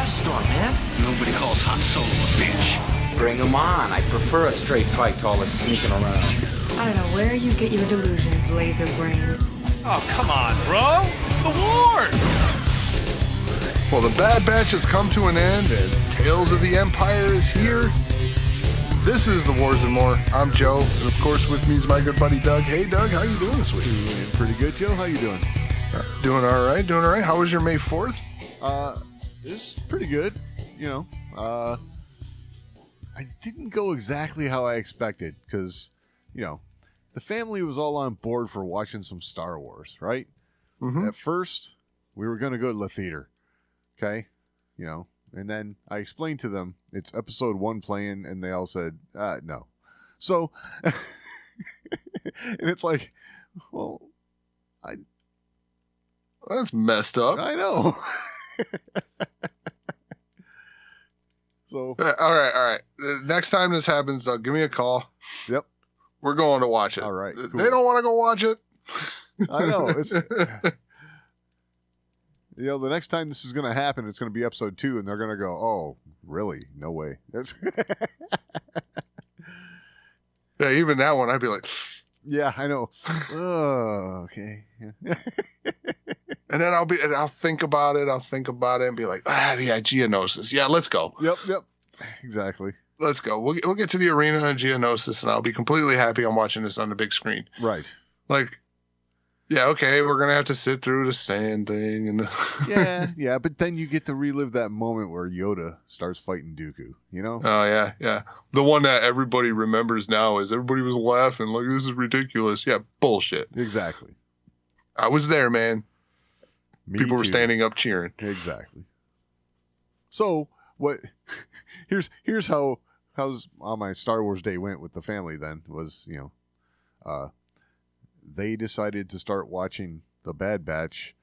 Death Star, man. Nobody calls Han Solo a bitch. Bring him on. I prefer a straight fight to all this sneaking around. I don't know where you get your delusions, laser brain. Oh, come on, bro. It's the wars. Well, the Bad Batch has come to an end, and Tales of the Empire is here. This is The Wars and More. I'm Joe, and of course with me is my good buddy Doug. Hey, Doug, how you doing this week? Doing pretty good, Joe. How you doing? Doing all right, doing all right. How was your May 4th? It's pretty good. You know, I didn't go exactly how I expected because, you know, the family was all on board for watching some Star Wars, right? Mm-hmm. At first, we were going to go to the theater, okay? You know, and then I explained to them it's episode 1 playing, and they all said, no. So, and it's like, well, That's messed up. I know. So, All right. Next time this happens, Doug, give me a call. yep. We're going to watch it. All right, They cool. don't want to go watch it. I know. It's, you know, the next time this is going to happen, it's going to be episode 2, and they're going to go, oh, really? No way. That's Yeah, even that one, I'd be like, yeah, I know. Oh, okay. and then I'll think about it. And be like, yeah, Geonosis. Yeah, let's go. Yep. Exactly. Let's go. We'll get to the arena on Geonosis, and I'll be completely happy I'm watching this on the big screen. Right. Like, yeah, okay, we're gonna have to sit through the sand thing, and Yeah, but then you get to relive that moment where Yoda starts fighting Dooku, you know? oh yeah, the one that everybody remembers now is everybody was laughing like this is ridiculous. Yeah, bullshit. Exactly. I was there, man. Me People were too. standing up cheering. Exactly. So, what here's how's on my Star Wars day went with the family then was, you know, they decided to start watching The Bad Batch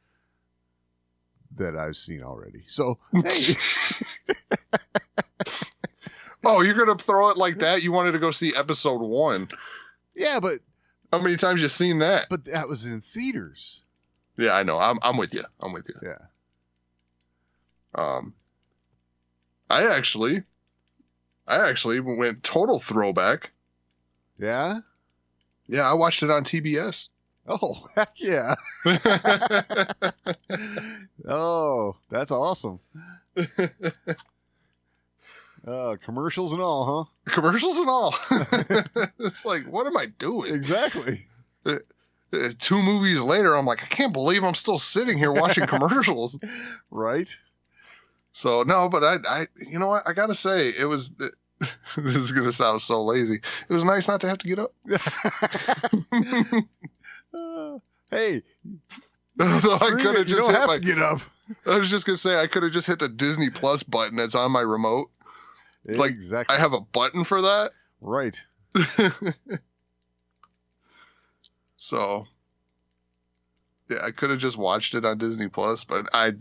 that I've seen already. So, hey, Oh, you're gonna throw it like that? You wanted to go see episode 1? yeah, but How many times you seen that? that was in theaters. Yeah, I know. I'm with you. Yeah. I actually went total throwback. Yeah? Yeah, I watched it on TBS. Oh, heck yeah. Oh, that's awesome. Commercials and all, huh? Commercials and all. It's like, what am I doing? Exactly. 2 movies later, I'm like, I can't believe I'm still sitting here watching commercials. Right? So no, but I you know what? I gotta say, it was. This is gonna sound so lazy. It was nice not to have to get up. Hey, So I scream could it, have you just don't hit have my, to get up. I was just gonna say I could have just hit the Disney Plus button that's on my remote. Like, Exactly. I have a button for that. Right. So yeah, I could have just watched it on Disney Plus, but I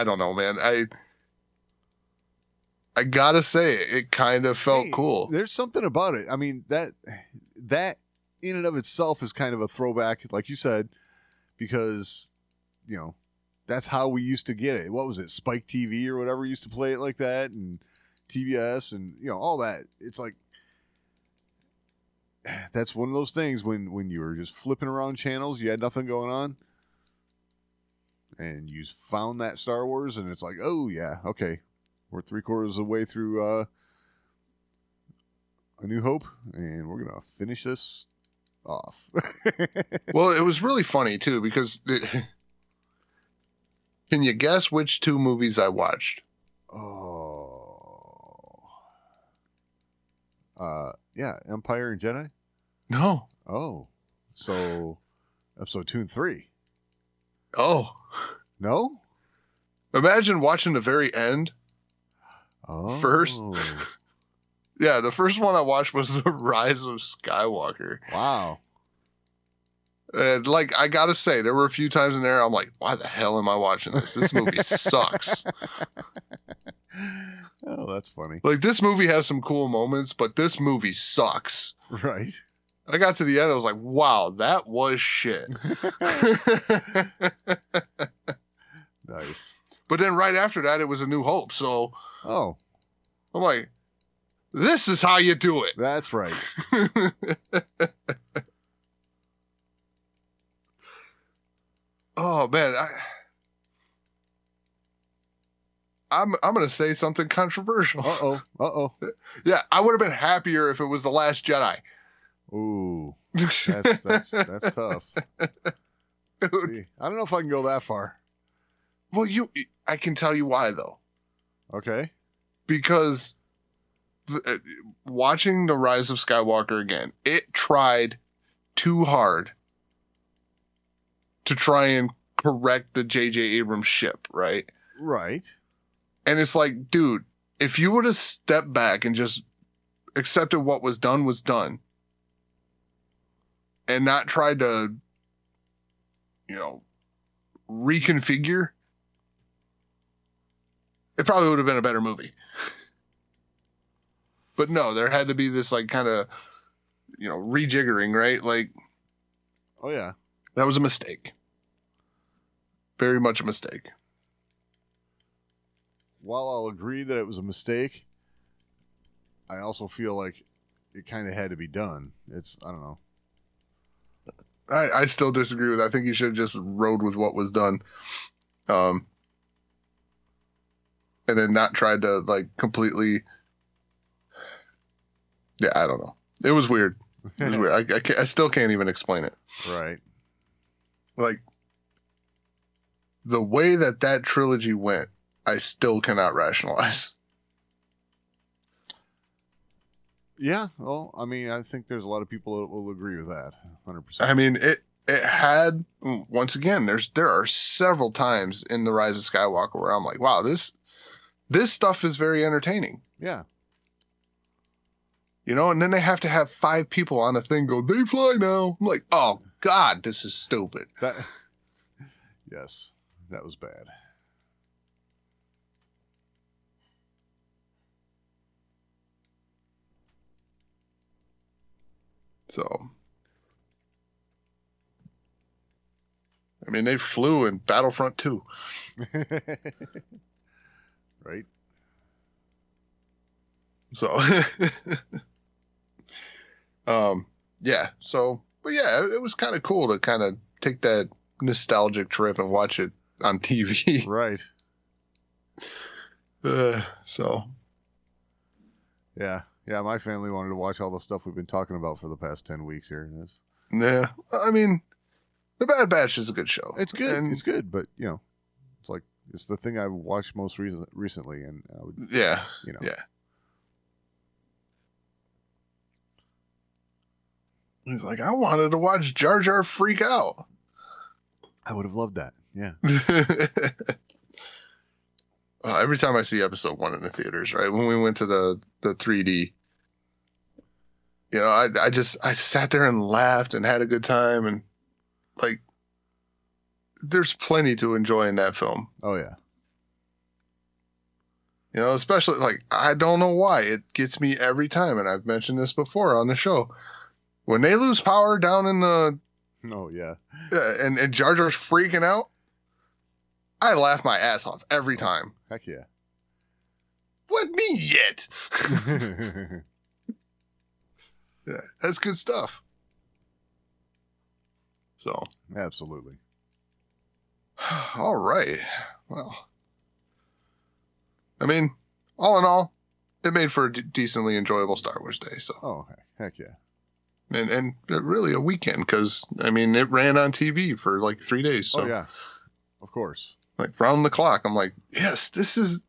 don't know, man. I gotta say it kind of felt Hey, cool. There's something about it. I mean, that in and of itself is kind of a throwback, like you said, because, you know, that's how we used to get it. What was it? Spike TV or whatever used to play it like that, and TBS and, you know, all that. It's like, that's one of those things when you were just flipping around channels, you had nothing going on, and you found that Star Wars, and it's like, oh yeah, okay, we're 3/4 of the way through A New Hope, and we're gonna finish this off. Well, it was really funny too because can you guess which 2 movies I watched? Yeah, Empire and Jedi. No. Oh, so episode 2 and 3. Oh, No. imagine watching the very end. Oh, First. Yeah, the first one I watched was The Rise of Skywalker. Wow. And like, I gotta say, there were a few times in there I'm like, why the hell am I watching this? This movie sucks. Oh, that's funny. Like, this movie has some cool moments, but this movie sucks. Right. I got to the end, I was like, wow, that was shit. Nice. But then right after that, it was A New Hope. So Oh, I'm like, this is how you do it. that's right. Oh man, I'm gonna say something controversial. Uh-oh. Yeah, I would have been happier if it was The Last Jedi. Ooh, that's tough. Dude. See, I don't know if I can go that far. Well, I can tell you why though. Okay. Because watching The Rise of Skywalker again, it tried too hard to try and correct the J.J. Abrams ship, right? Right. And it's like, dude, if you would have stepped back and just accepted what was done, and not tried to, reconfigure, it probably would have been a better movie. But no, there had to be this like kind of, rejiggering, right? Like, Oh yeah. that was a mistake. Very much a mistake. While I'll agree that it was a mistake, I also feel like it kind of had to be done. I don't know. I still disagree with that. I think he should have just rode with what was done. And then not tried to like completely. Yeah, I don't know. It was weird. It was weird. I still can't even explain it. Right. Like the way that trilogy went, I still cannot rationalize. Yeah. Well, I mean, I think there's a lot of people that will agree with that. 100%. I mean, it had, once again, there are several times in The Rise of Skywalker where I'm like, wow, this stuff is very entertaining. Yeah. And then they have to have 5 people on a thing go, they fly now. I'm like, oh God, this is stupid. Yes, that was bad. So, I mean, they flew in Battlefront 2. Right. So, yeah. So, but yeah, it was kind of cool to kind of take that nostalgic trip and watch it on TV. Right. So, Yeah. Yeah, my family wanted to watch all the stuff we've been talking about for the past 10 weeks here. yeah. I mean, The Bad Batch is a good show. It's good. And, It's good, but, it's like, it's the thing I watched most recently, and I would, yeah. Yeah. He's like, I wanted to watch Jar Jar freak out. I would have loved that. Yeah. Every time I see episode 1 in the theaters, right? When we went to the 3D, I sat there and laughed and had a good time. And like, there's plenty to enjoy in that film. Oh, yeah. Especially like, I don't know why it gets me every time. And I've mentioned this before on the show. When they lose power down in the, Oh, yeah. and Jar Jar's freaking out, I laugh my ass off every time. Heck yeah. What me yet? Yeah, that's good stuff. So, Absolutely. all right. Well, I mean, all in all, it made for a decently enjoyable Star Wars day. So, Oh, heck yeah. and really a weekend because I mean it ran on TV for like 3 days. So, Oh, yeah. Of course. like round the clock, I'm like, yes, this is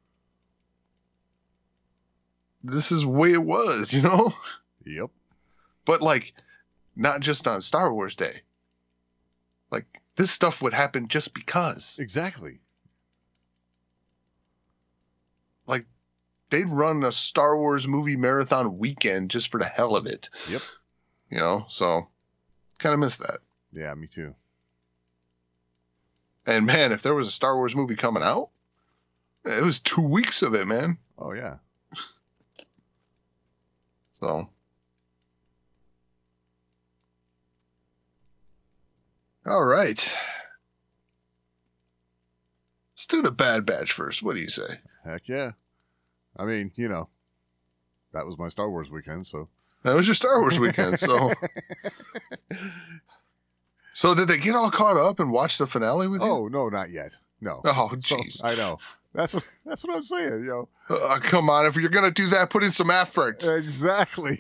the way it was, Yep. But like, not just on Star Wars Day. Like this stuff would happen just because. Exactly. Like they'd run a Star Wars movie marathon weekend just for the hell of it. Yep. So kind of miss that. Yeah, me too. And man, if there was a Star Wars movie coming out, it was 2 weeks of it, man. Oh, yeah. So, all right. do the Bad Batch first. What do you say? Heck yeah. I mean, you know, that was my Star Wars weekend, so. That was your Star Wars weekend, so. So did they get all caught up and watch the finale with you? Oh, no, not yet. No. Oh, So, jeez. I know. That's what I'm saying, yo. Come on, if you're gonna do that, put in some effort. Exactly.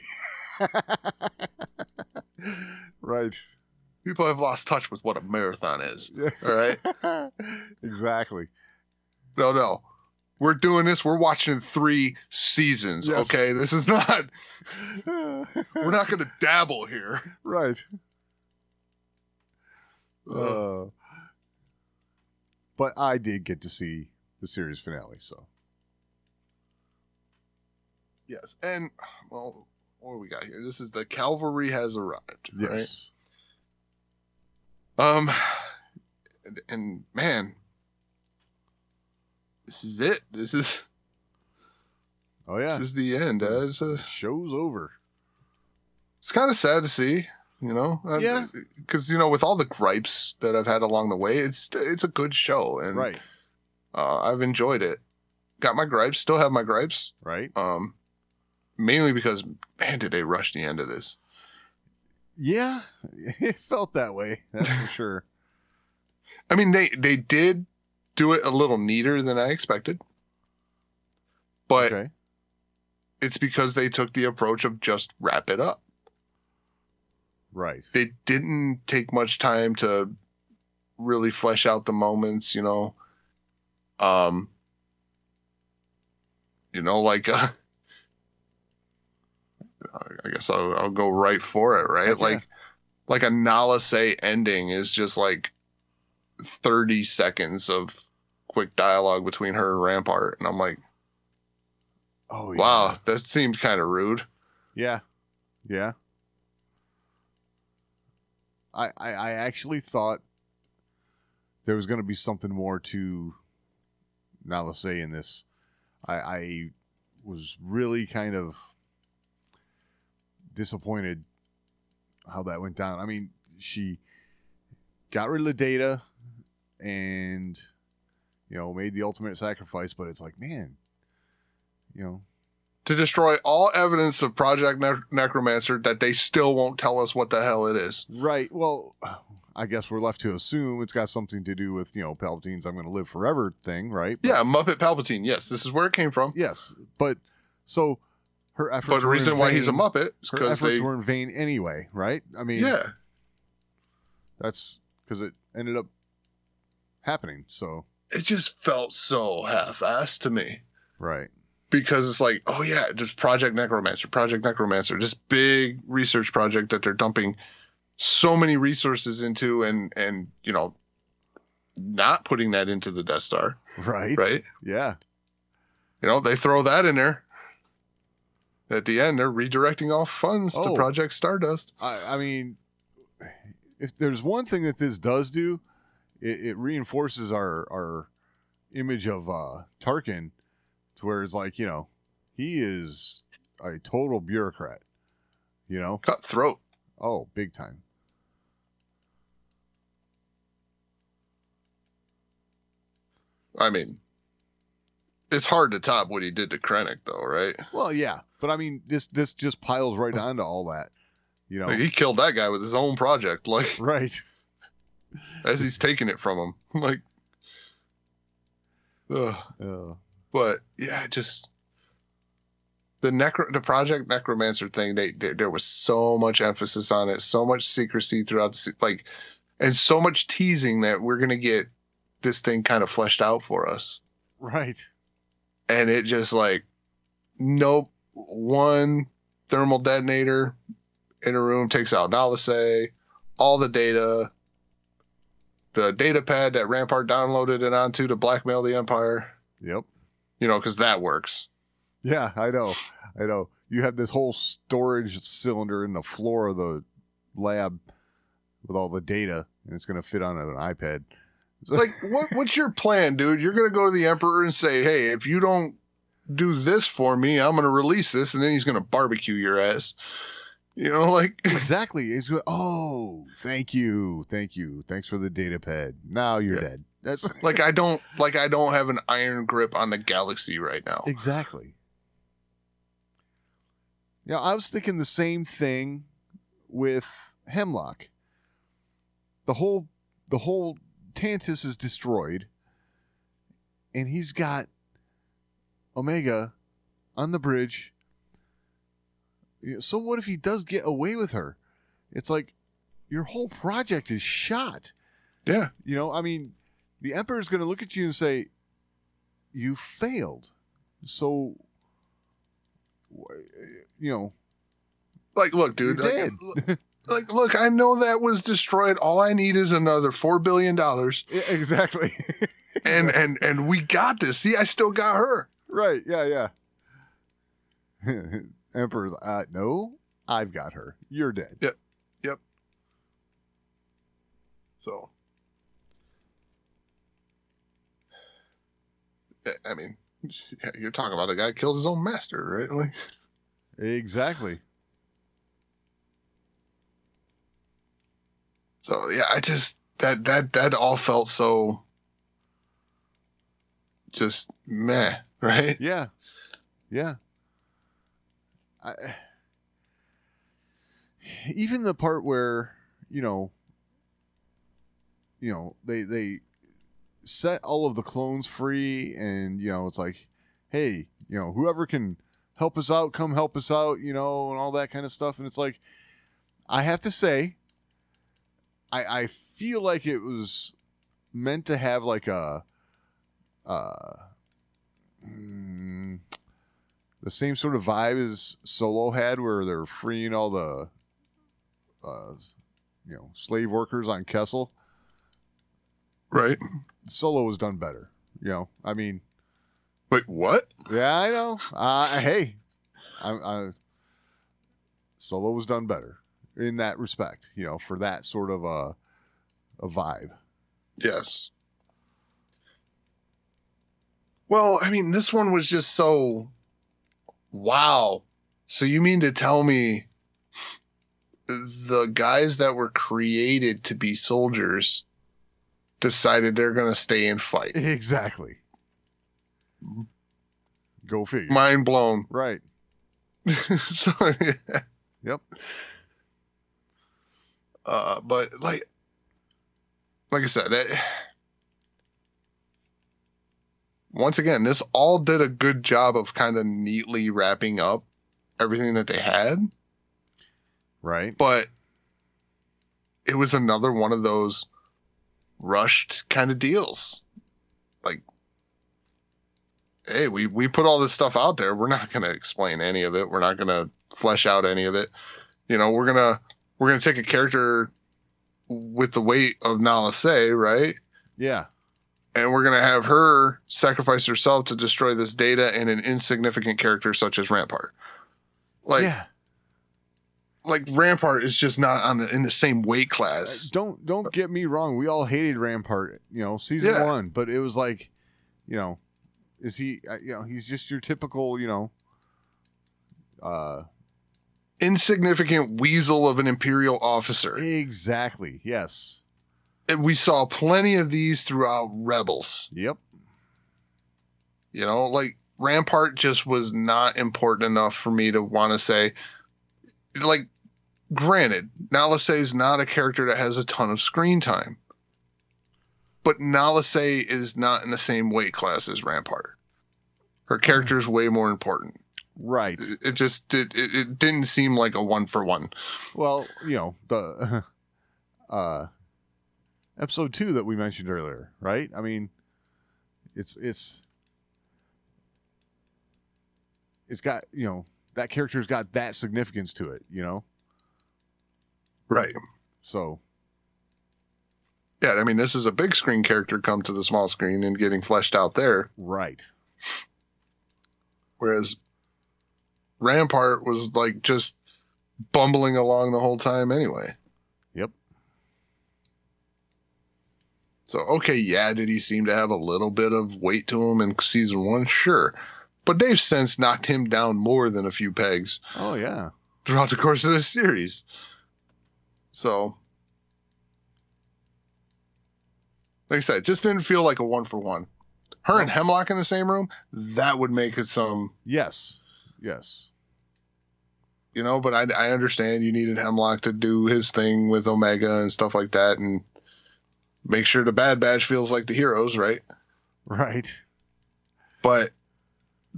Right. People have lost touch with what a marathon is. All right. Exactly. No. We're doing this. We're watching 3 seasons. Yes. Okay, this is not. We're not gonna dabble here. Right. But I did get to see the series finale, so. Yes, and well, what do we got here? This is the cavalry has arrived. Yes. Right? And man, this is it. This is Oh yeah. this is the end. Show's over. It's kind of sad to see, you know. Yeah. Because with all the gripes that I've had along the way, it's a good show, and Right. I've enjoyed it. Got my gripes, still have my gripes. Right. Mainly because, man, did they rush the end of this. Yeah. It felt that way. That's for sure. I mean, they did do it a little neater than I expected. But Okay. it's because they took the approach of just wrap it up. Right. They didn't take much time to really flesh out the moments, like I guess I'll go right for it, right? Okay. Like a Nala Say ending is just like 30 seconds of quick dialogue between her and Rampart, and I'm like, Oh yeah. wow, that seemed kind of rude. Yeah. Yeah. I actually thought there was going to be something more to Nala Say in this. I was really kind of disappointed how that went down. I mean, she got rid of the data and, made the ultimate sacrifice, but it's like, man, To destroy all evidence of Project Necromancer that they still won't tell us what the hell it is. right. Well, I guess we're left to assume it's got something to do with, Palpatine's I'm going to live forever thing, right? Yeah, Muppet Palpatine. Yes, this is where it came from. Yes, but so her efforts. But the were reason in why he's a vain. Muppet is Her because efforts were in vain anyway, right? I mean, yeah. that's because it ended up happening. So It just felt so half-assed to me. right, Because it's like, oh yeah, just Project Necromancer, this big research project that they're dumping so many resources into, and not putting that into the Death Star, right? yeah, They throw that in there. At the end, they're redirecting all funds to Oh. Project Stardust. I mean, if there's one thing that this does do, it reinforces our image of Tarkin, to where it's like, he is a total bureaucrat, Cutthroat. oh, big time. I mean, it's hard to top what he did to Krennic, though, right? Well, yeah, but I mean, this just piles right onto all that, Like, he killed that guy with his own project, like, right? as he's taking it from him. Like, ugh. But yeah, just the Project Necromancer thing. There was so much emphasis on it, so much secrecy throughout and so much teasing that we're gonna get this thing kind of fleshed out for us. Right. And it just like, nope. One thermal detonator in a room takes out Nala Say, all the data, the data pad that Rampart downloaded it onto to blackmail the Empire. Yep. Because that works. Yeah, I know. You have this whole storage cylinder in the floor of the lab with all the data, and it's going to fit on an iPad. Like, what's your plan, dude? You're going to go to the Emperor and say, hey, if you don't do this for me, I'm going to release this, and then he's going to barbecue your ass. Exactly. It's oh, thank you. Thanks for the data pad. Now you're dead. That's Like I don't have an iron grip on the galaxy right now. exactly. Yeah, I was thinking the same thing with Hemlock. The whole Tantus is destroyed, and he's got Omega on the bridge. So what if he does get away with her? It's like your whole project is shot. Yeah. You know, I mean, the Emperor's going to look at you and say, "You failed." So, you know, Like, look, dude. you're dead. Look, I know that was destroyed. All I need is another $4 billion. Exactly. And we got this. See, I still got her. Right. Yeah. Emperor's, no, I've got her. You're dead. Yep. So, I mean, you're talking about a guy who killed his own master, right? Like, Exactly. so yeah, I just that all felt so just meh, right? Yeah. Even the part where they set all of the clones free, and it's like, hey, whoever can help us out, come help us out, and all that kind of stuff. And it's like, I have to say, I feel like it was meant to have like the same sort of vibe as Solo had, where they're freeing all the slave workers on Kessel. Right. Solo was done better. I mean, Wait, what? yeah, I know. Hey, Solo was done better in that respect. For that sort of a vibe. Yes. Well, I mean, this one was just so wow. So you mean to tell me the guys that were created to be soldiers decided they're going to stay and fight? Exactly. Go figure. Mind blown. Right. So, yeah. Yep. But like I said, once again, this all did a good job of kind of neatly wrapping up everything that they had. Right. But it was another one of those rushed kind of deals. Like, hey, we put all this stuff out there. We're not going to explain any of it. We're not going to flesh out any of it. We're going to take a character with the weight of Nala Se, right? Yeah. And we're going to have her sacrifice herself to destroy this data and an insignificant character such as Rampart. Yeah. Like Rampart is just not in the same weight class. Don't get me wrong. We all hated Rampart, season 1, but it was like, is he, he's just your typical, insignificant weasel of an Imperial officer. Exactly. Yes. And we saw plenty of these throughout Rebels. Yep. Like Rampart just was not important enough for me to want to say, like, granted, Nala Se is not a character that has a ton of screen time, but Nala Se is not in the same weight class as Rampart. Her character is way more important. Right. It just it didn't seem like a 1-for-1. Well, the episode 2 that we mentioned earlier, right? I mean, it's got, that character's got that significance to it, Right. So. Yeah, I mean, this is a big screen character come to the small screen and getting fleshed out there. Right. Whereas Rampart was like just bumbling along the whole time anyway. Yep. So, okay, yeah, did he seem to have a little bit of weight to him in season 1? Sure. But Dave since knocked him down more than a few pegs. Oh, yeah. Throughout the course of this series. So, Like I said, it just didn't feel like a 1-for-1. Her and Hemlock in the same room, that would make it some, Yes. but I understand you needed Hemlock to do his thing with Omega and stuff like that and make sure the Bad Batch feels like the heroes, right? Right. But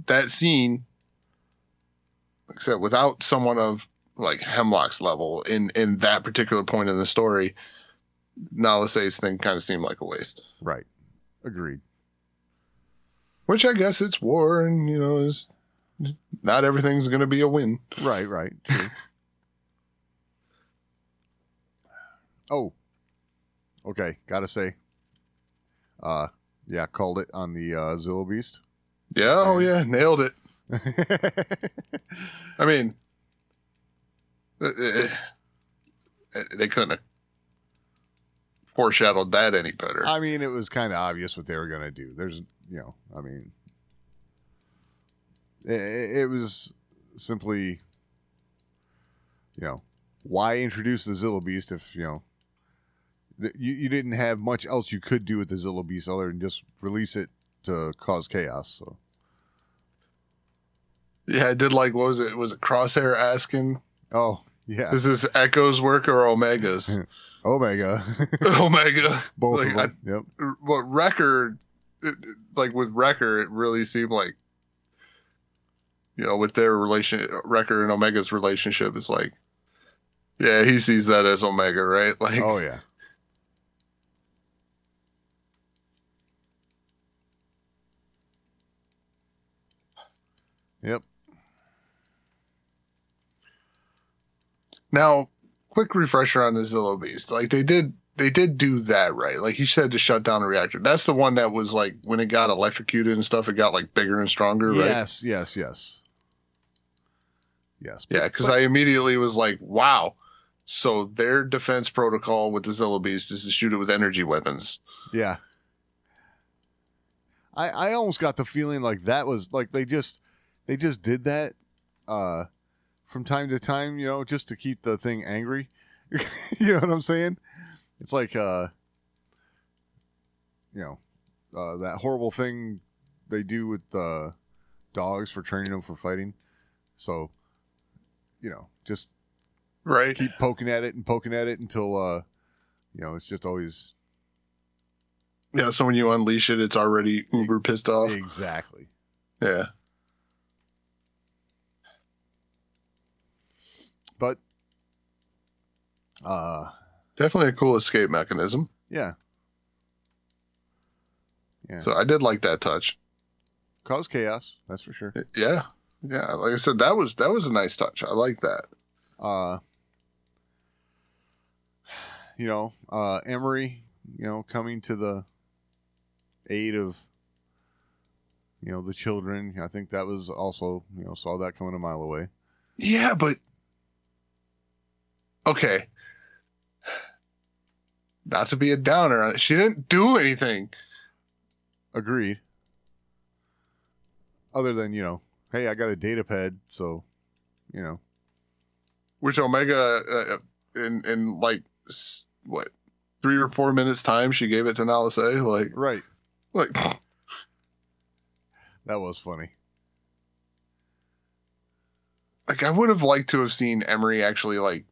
that scene, like I said, without someone of like Hemlock's level in that particular point in the story, Nala Se's thing kind of seemed like a waste. Right. Agreed. Which I guess it's war, and is not everything's going to be a win. Right. True. Oh. Okay. Gotta say. Yeah, called it on the Zilla Beast. Yeah. Oh yeah, nailed it. I mean, they couldn't have foreshadowed that any better. I mean, it was kind of obvious what they were going to do. There's, I mean, it was simply, why introduce the Zilla Beast if, you didn't have much else you could do with the Zilla Beast other than just release it to cause chaos. So. Yeah, I did like, what was it? Was it Crosshair asking? Oh, yeah. Is this Echo's work or Omega's? Omega. Omega. Both of them. Yep. What Wrecker, with Wrecker, it really seemed like, with their Wrecker and Omega's relationship is like, yeah, he sees that as Omega, right? Like, oh, yeah. Yep. Now, quick refresher on the Zilla Beast. Like they did do that, right? Like he said to shut down the reactor. That's the one that was like when it got electrocuted and stuff, it got like bigger and stronger, right? Yes. Yeah, because I immediately was like, wow. So their defense protocol with the Zilla Beast is to shoot it with energy weapons. Yeah. I almost got the feeling like that was like they just did that from time to time, just to keep the thing angry. You know what I'm saying? It's like that horrible thing they do with dogs for training them for fighting. So, just right. Keep poking at it until it's just always. Yeah, so when you unleash it, it's already uber pissed off. Exactly. Yeah. But definitely a cool escape mechanism. Yeah. So I did like that touch. Cause chaos, that's for sure. Yeah. Like I said, that was a nice touch. I like that. Emery, coming to the aid of the children. I think that was also, saw that coming a mile away. Yeah, but okay. Not to be a downer on it. She didn't do anything. Agreed. Other than, hey, I got a data pad, so, Which Omega, in like, what, 3 or 4 minutes time, she gave it to Nala Se? Like, right. Like, that was funny. Like, I would have liked to have seen Emery actually, like,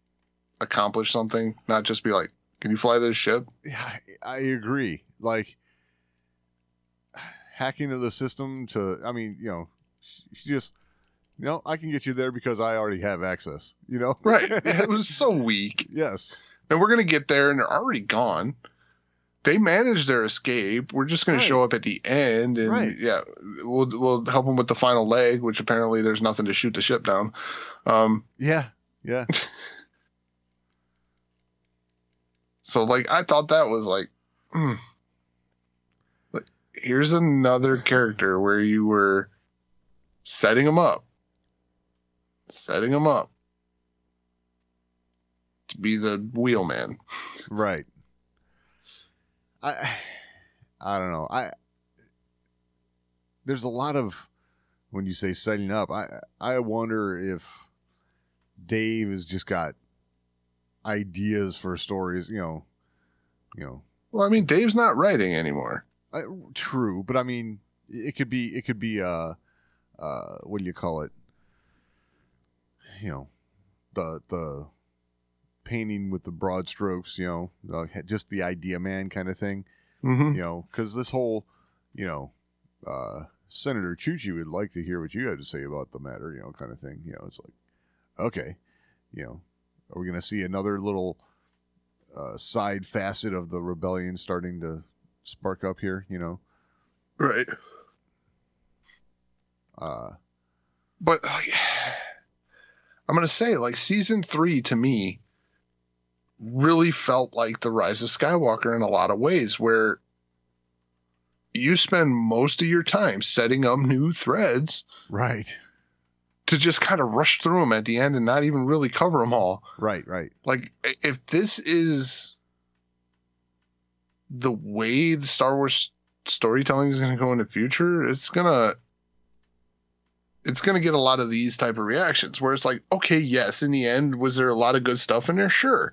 accomplish something, not just be like, can you fly this ship? Yeah, I agree. Like, hacking into the system to, she just, I can get you there because I already have access, Right. Yeah, it was so weak. Yes. And we're going to get there and they're already gone. They managed their escape. We're just going to show up at the end and yeah, we'll help them with the final leg, which apparently there's nothing to shoot the ship down. Yeah. So like, I thought that was like, here's another character where you were setting him up to be the wheelman. Right. I don't know. There's a lot of, when you say setting up, I wonder if Dave has just got ideas for stories, Well, I mean, Dave's not writing anymore. True, but I mean, it could be what do you call it? You know, the painting with the broad strokes, you know, just the idea man kind of thing, Mm-hmm. you know, because this whole, you know, Senator Chuchi would like to hear what you had to say about the matter, you know, kind of thing. You know, it's like, okay, you know, are we going to see another little side facet of the rebellion starting to spark up here, you know? Right. But like, I'm going to say, like, season 3 to me really felt like The Rise of Skywalker in a lot of ways, where you spend most of your time setting up new threads Right. to just kind of rush through them at the end and not even really cover them all. Right. Right. Like, if this is the way the Star Wars storytelling is going to go in the future, it's going to get a lot of these type of reactions where it's like, okay, yes, in the end, was there a lot of good stuff in there? Sure.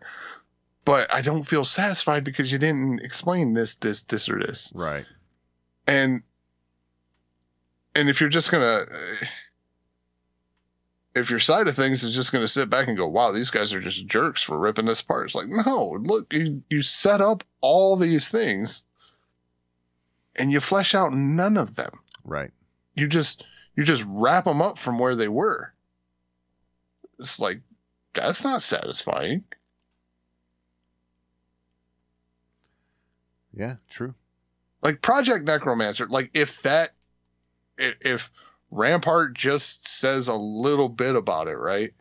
But I don't feel satisfied because you didn't explain this, or this. Right. And if you're just gonna, if your side of things is just gonna sit back and go, wow, these guys are just jerks for ripping this apart. It's like, no, look, you set up all these things and you flesh out none of them. Right. You just wrap them up from where they were. It's like, that's not satisfying. Yeah, true. Like Project Necromancer, like if Rampart just says a little bit about it, right?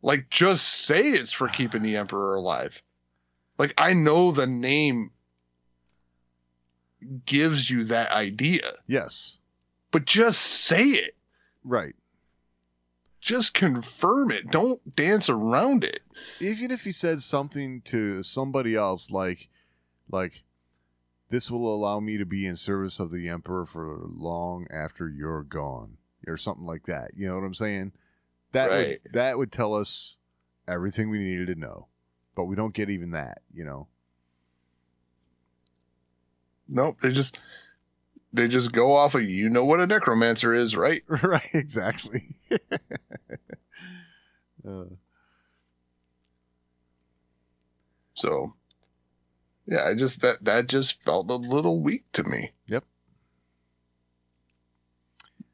Like just say it's for keeping the Emperor alive. Like I know the name gives you that idea. Yes. But just say it. Right. Just confirm it. Don't dance around it. Even if he said something to somebody else like this will allow me to be in service of the Emperor for long after you're gone, or something like that. You know what I'm saying? That would tell us everything we needed to know, but we don't get even that, you know? Nope. They just go off of, you know what a necromancer is, right? Right. Exactly. So yeah, I just that just felt a little weak to me. Yep.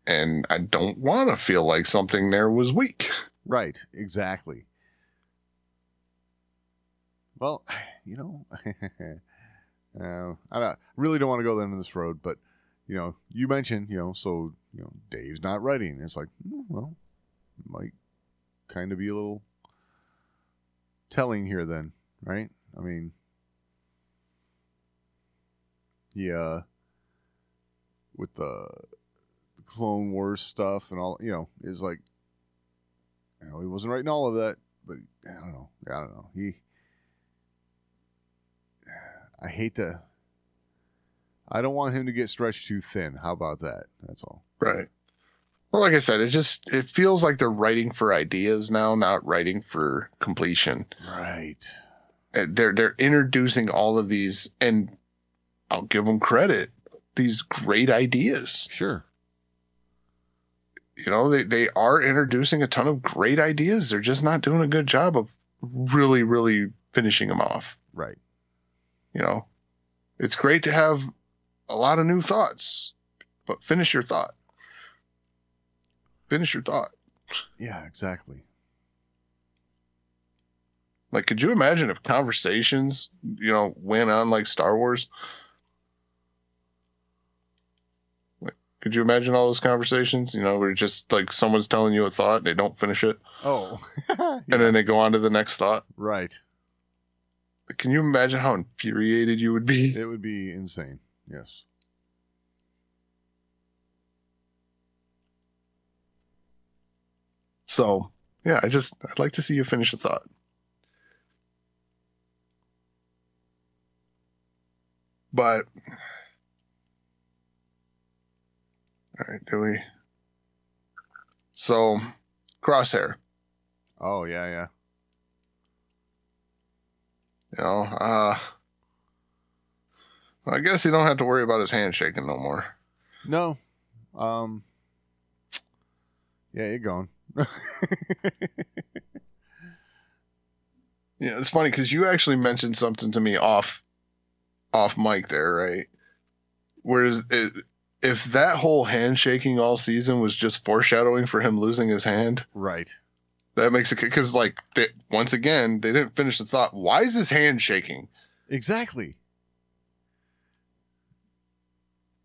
And I don't want to feel like something there was weak. Right. Exactly. Well, you know, I really don't want to go down this road, but you know, you mentioned, you know, so you know, Dave's not writing. It's like, well, it might kind of be a little telling here, then, right? I mean. Yeah, with the Clone Wars stuff and all, you know, is like, you know, he wasn't writing all of that, but I don't know. I don't want him to get stretched too thin. How about that? That's all. Right. Well, like I said, it feels like they're writing for ideas now, not writing for completion. Right. They're introducing all of these, and I'll give them credit, these great ideas. Sure. You know, they are introducing a ton of great ideas. They're just not doing a good job of really, really finishing them off. Right. You know, it's great to have a lot of new thoughts, but finish your thought. Finish your thought. Yeah, exactly. Like, could you imagine if conversations, you know, went on like Star Wars? Could you imagine all those conversations? You know, where just like someone's telling you a thought and they don't finish it. Oh. Yeah. And then they go on to the next thought. Right. Can you imagine how infuriated you would be? It would be insane. Yes. So, yeah, I'd like to see you finish a thought. But, all right, so, Crosshair. Oh, yeah. You know, I guess you don't have to worry about his hand shaking no more. No. Yeah, you're gone. Yeah, it's funny because you actually mentioned something to me off mic there, right? Whereas if that whole handshaking all season was just foreshadowing for him losing his hand, Right. that makes it because like once again they didn't finish the thought. Why is his hand shaking? Exactly.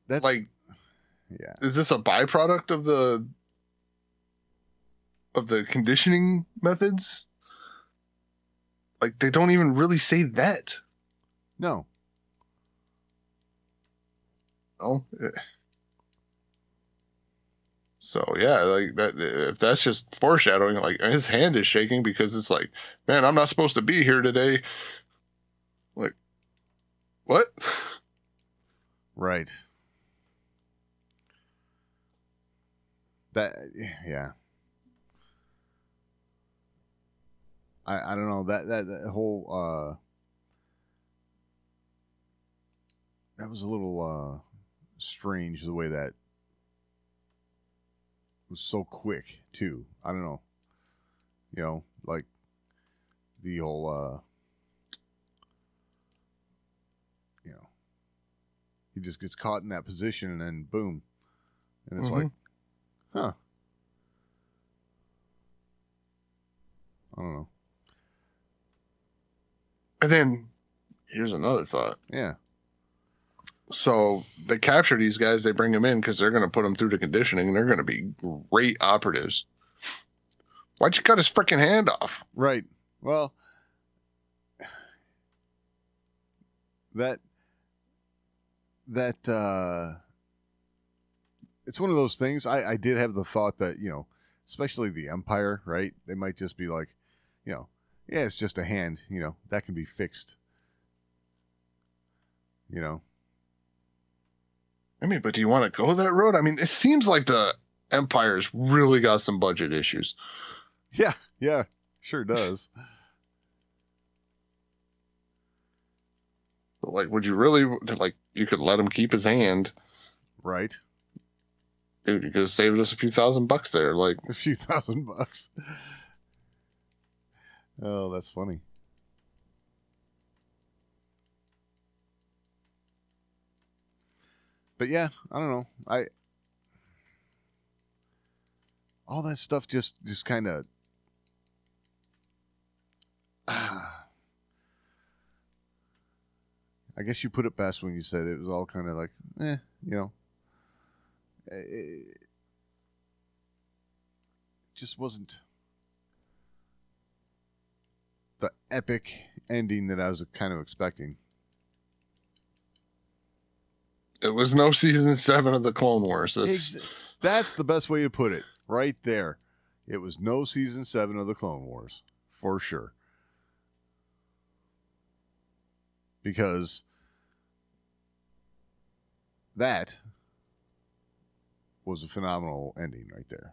That's Like, yeah. is this a byproduct of the conditioning methods? Like they don't even really say that. No. Oh. So yeah, like that. If that's just foreshadowing, like his hand is shaking because it's like, man, I'm not supposed to be here today. Like, what? Right. That yeah. I don't know that whole that was a little strange the way that was so quick too. I don't know. You know, like the whole you know, he just gets caught in that position and then boom. And it's like, huh. I don't know. And then here's another thought. Yeah. So they capture these guys, they bring them in because they're going to put them through the conditioning, and they're going to be great operatives. Why'd you cut his freaking hand off? Right. Well, that it's one of those things. I did have the thought that, you know, especially the Empire, right? They might just be like, you know, yeah, it's just a hand, you know, that can be fixed. You know. I mean, but do you want to go that road? I mean, it seems like the Empire's really got some budget issues. Yeah, sure does. Like, would you really, like, you could let him keep his hand. Right. Dude, you could have saved us a few $1,000 there. Like, A few $1,000. Oh, that's funny. But yeah, I don't know. All that stuff just kind of I guess you put it best when you said it was all kind of like, you know. It just wasn't the epic ending that I was kind of expecting. it was no season 7 of the Clone Wars. That's the best way to put it, right there. It was no season 7 of the Clone Wars, for sure. Because that was a phenomenal ending right there.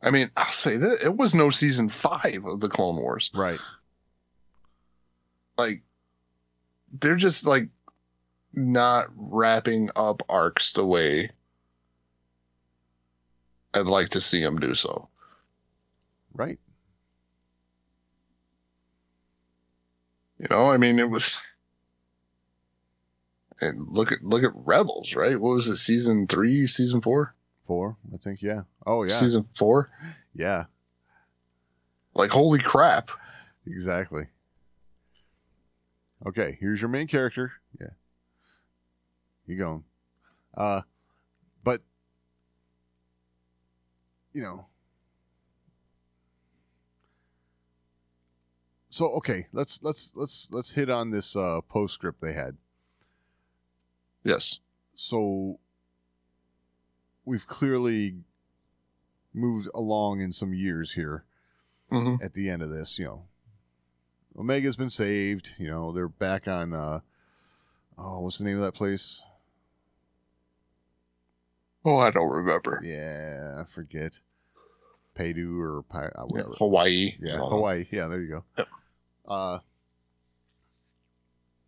I mean, I'll say that it was no season 5 of the Clone Wars. Right. Like, they're just like not wrapping up arcs the way I'd like to see them do so. Right. You know, I mean, it was. And look at Rebels, right? What was it, season 3, season 4? 4, I think, yeah. Oh, yeah. Season 4? Yeah, Like, holy crap. exactly. Okay, here's your main character. Yeah. You going. But, you know. So, okay, let's hit on this postscript they had. Yes. So we've clearly moved along in some years here at the end of this, you know. Omega's been saved, you know, they're back on what's the name of that place? Oh, I don't remember. Yeah, I forget. Paidu or whatever. Yeah, Hawaii. Yeah, Hawaii. Yeah, there you go. Yep.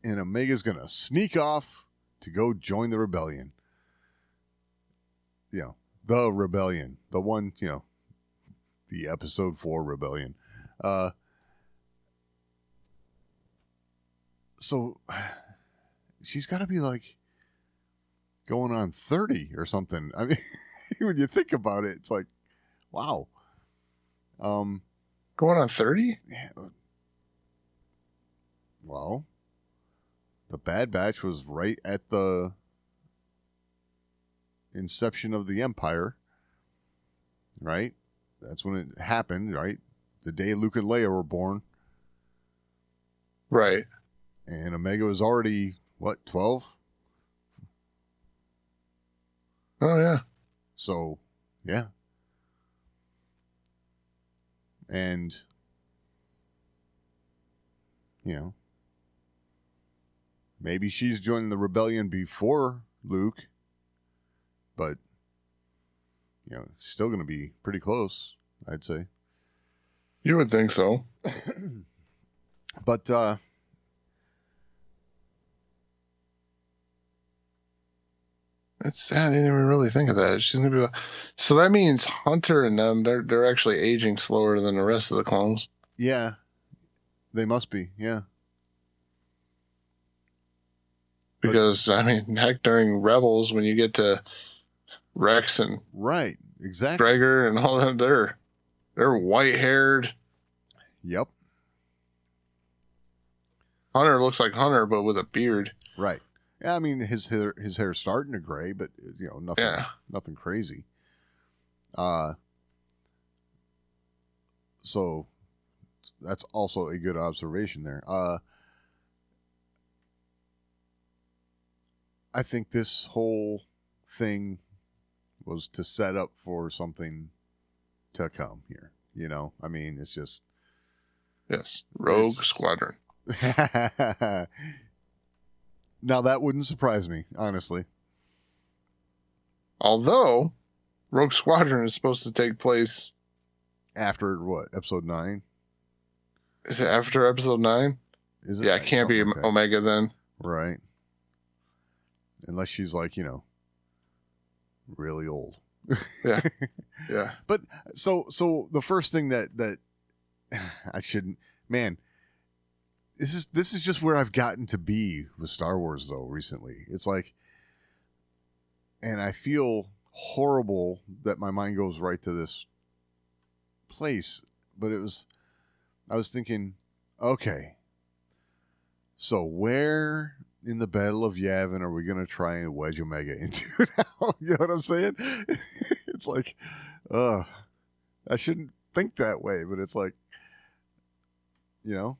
and Omega's going to sneak off to go join the rebellion. You know, the rebellion. The one, you know, the episode 4 rebellion. So she's got to be like going on 30 or something. I mean, when you think about it, it's like, wow. Going on 30? Yeah. Well, the Bad Batch was right at the inception of the Empire, right? That's when it happened, right? The day Luke and Leia were born. Right. And Omega was already, what, 12? Oh, yeah. So, yeah. And, you know, maybe she's joining the rebellion before Luke, but, you know, still going to be pretty close, I'd say. You would think so. But, I didn't even really think of that. She's gonna be. So that means Hunter and them, they're actually aging slower than the rest of the clones. yeah, they must be, yeah. Because I mean, heck, during Rebels, when you get to Rex and Right, exactly. Gregor and all them, they're white haired. Yep, Hunter looks like Hunter, but with a beard. right. Yeah, I mean, his hair's starting to gray, but, you know, nothing crazy. So that's also a good observation there. I think this whole thing was to set up for something to come here. You know, I mean, it's just Yes, Rogue Squadron. Now that wouldn't surprise me, honestly. Although Rogue Squadron is supposed to take place. After what? Episode 9? Is it after episode 9? Is it? Yeah, it can't be Something like that. Omega then. Right. Unless she's like, you know, really old. Yeah. Yeah. But so the first thing that I shouldn't, man, this is just where I've gotten to be with Star Wars though recently. It's like, and I feel horrible that my mind goes right to this place, but I was thinking, okay, so where in the Battle of Yavin are we going to try and wedge Omega into now? You know what I'm saying? It's like, I shouldn't think that way, but it's like, you know.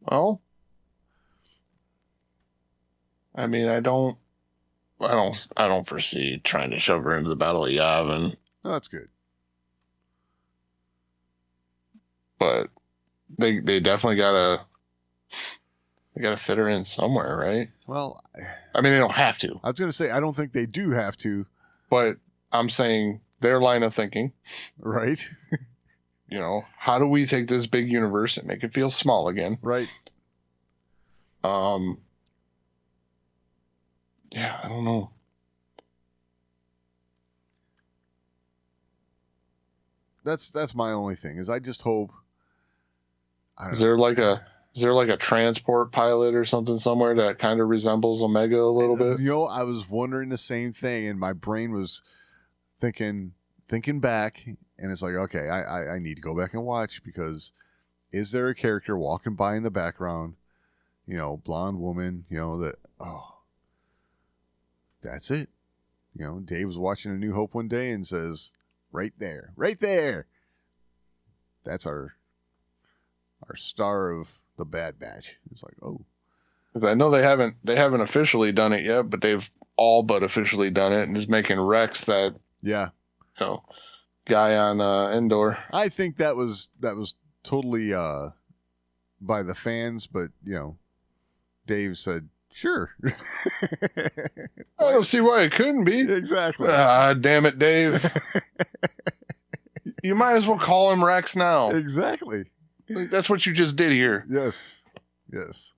Well, I mean, I don't foresee trying to shove her into the Battle of Yavin, Oh, that's good. but they definitely gotta fit her in somewhere, right? Well, I mean, they don't have to, I was going to say, I don't think they do have to, but I'm saying their line of thinking, right? you know, how do we take this big universe and make it feel small again? Right. Yeah, I don't know. That's my only thing is I just hope. I don't Is know. there like a transport pilot or something somewhere that kind of resembles Omega a little bit? You know, I was wondering the same thing, and my brain was thinking back, and it's like, okay, I need to go back and watch, because is there a character walking by in the background, you know, blonde woman, you know, that, that's it. You know, Dave was watching A New Hope one day and says, right there, that's our star of the Bad Batch. It's like, oh, 'Cause I know they haven't officially done it yet, but they've all but officially done it, and is making Rex that, yeah. you know, guy on Endor. I think that was totally by the fans, but you know, Dave said, sure. I don't see why it couldn't be. Exactly. Ah, damn it, Dave. You might as well call him Rex now. Exactly. Like, that's what you just did here. Yes. Yes.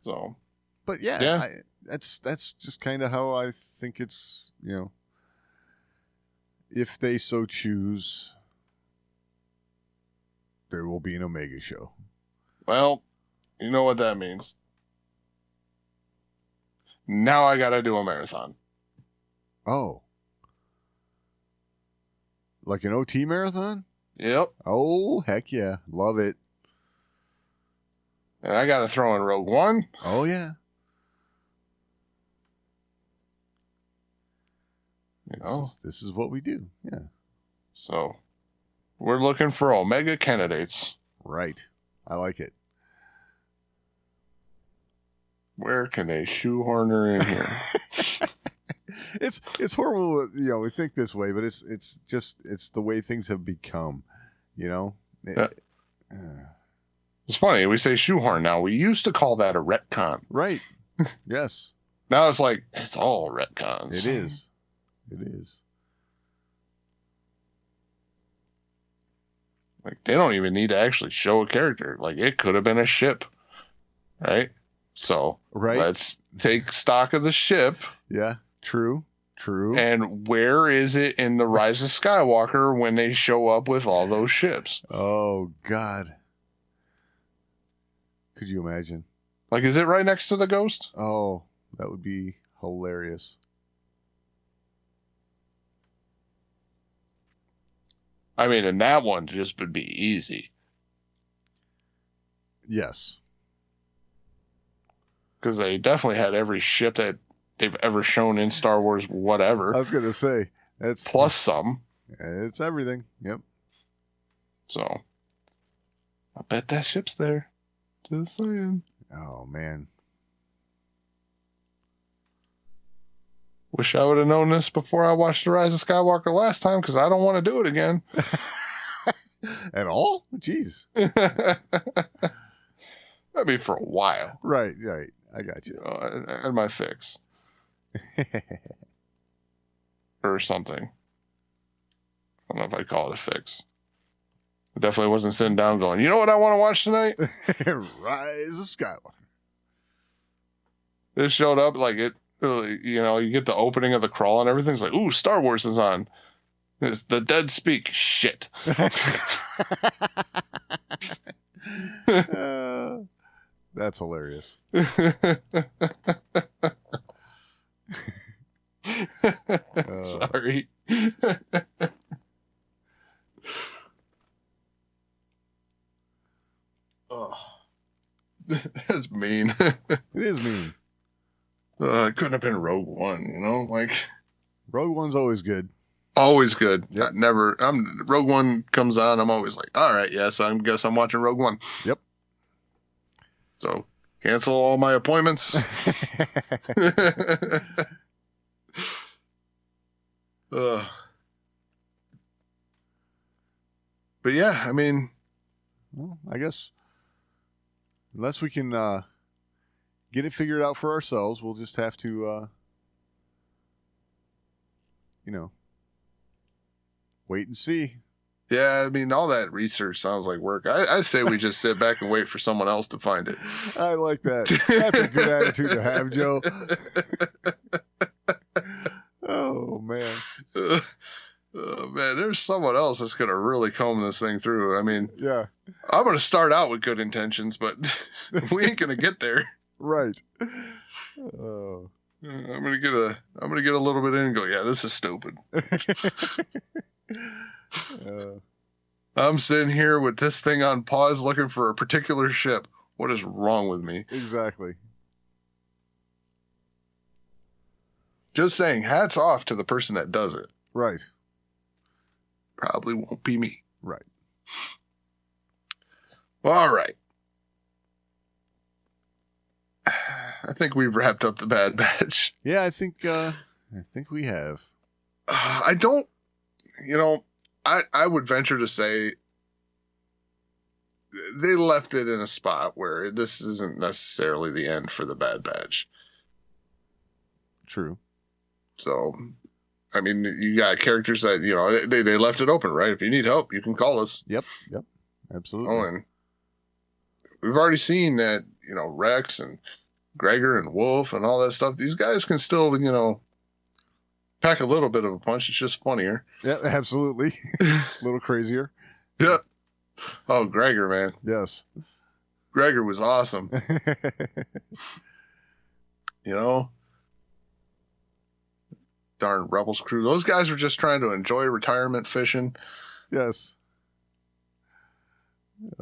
So, But yeah, Yeah. that's just kind of how I think it's, if they so choose, there will be an Omega show. well, you know what that means. Now I gotta do a marathon. Oh. Like an OT marathon? Yep. Oh, heck yeah. Love it. And I gotta throw in Rogue One. Oh, yeah. You know? This is what we do. Yeah. So we're looking for Omega candidates. Right. I like it. Where can they shoehorn her in here? It's horrible, we think this way, but it's the way things have become, Yeah. It's funny, we say shoehorn now. We used to call that a retcon. Right. Yes. Now it's like, it's all retcons. It is. It is. Like, they don't even need to actually show a character. Like, it could have been a ship. Right? So, Right. let's take stock of the ship. Yeah. True. And where is it in the Rise of Skywalker when they show up with all those ships? Oh, God. Could you imagine? Like, is it right next to the Ghost? Oh, that would be hilarious. I mean, and that one just would be easy. Yes. Because they definitely had every ship that they've ever shown in Star Wars, whatever. I was going to say, that's Plus some. it's everything. Yep. So, I bet that ship's there. Just saying. Oh, man. Wish I would have known this before I watched The Rise of Skywalker last time, because I don't want to do it again. At all? Jeez. I mean, for a while. Right. I got you. I had my fix. Or something. I don't know if I'd call it a fix. I definitely wasn't sitting down going, you know what I want to watch tonight? Rise of Skywalker. This showed up like it, you get the opening of the crawl and everything's like, ooh, Star Wars is on. It's the dead speak. Shit. That's hilarious. Sorry. Oh, that's mean. It is mean. It couldn't have been Rogue One, like Rogue One's always good. always good. Yep. Rogue One comes on, I'm always like, all right, yes, I guess I'm watching Rogue One. Yep. So cancel all my appointments. But yeah, I mean, Well, I guess unless we can get it figured out for ourselves, we'll just have to, wait and see. yeah, I mean, all that research sounds like work. I say we just sit back and wait for someone else to find it. I like that. That's a good attitude to have, Joe. Oh, man. Oh, man, there's someone else that's going to really comb this thing through. I mean, Yeah, I'm going to start out with good intentions, but we ain't going to get there. right. Oh. I'm going to get a little bit in and go, yeah, this is stupid. I'm sitting here with this thing on pause looking for a particular ship. What is wrong with me? Exactly. Just saying, hats off to the person that does it. Right. Probably won't be me. Right. All right. I think we've wrapped up the Bad Batch. Yeah, I think we have. I don't, I would venture to say they left it in a spot where this isn't necessarily the end for the Bad Batch. True. So, I mean, you got characters that, they left it open, right? If you need help, you can call us. Yep. Absolutely. Oh, and we've already seen that, Rex and Gregor and Wolf and all that stuff. These guys can still, pack a little bit of a punch. It's just funnier. Yeah, absolutely. A little crazier. Yeah. Oh, Gregor, man. Yes. Gregor was awesome. Darn Rebels crew. Those guys were just trying to enjoy retirement fishing. Yes.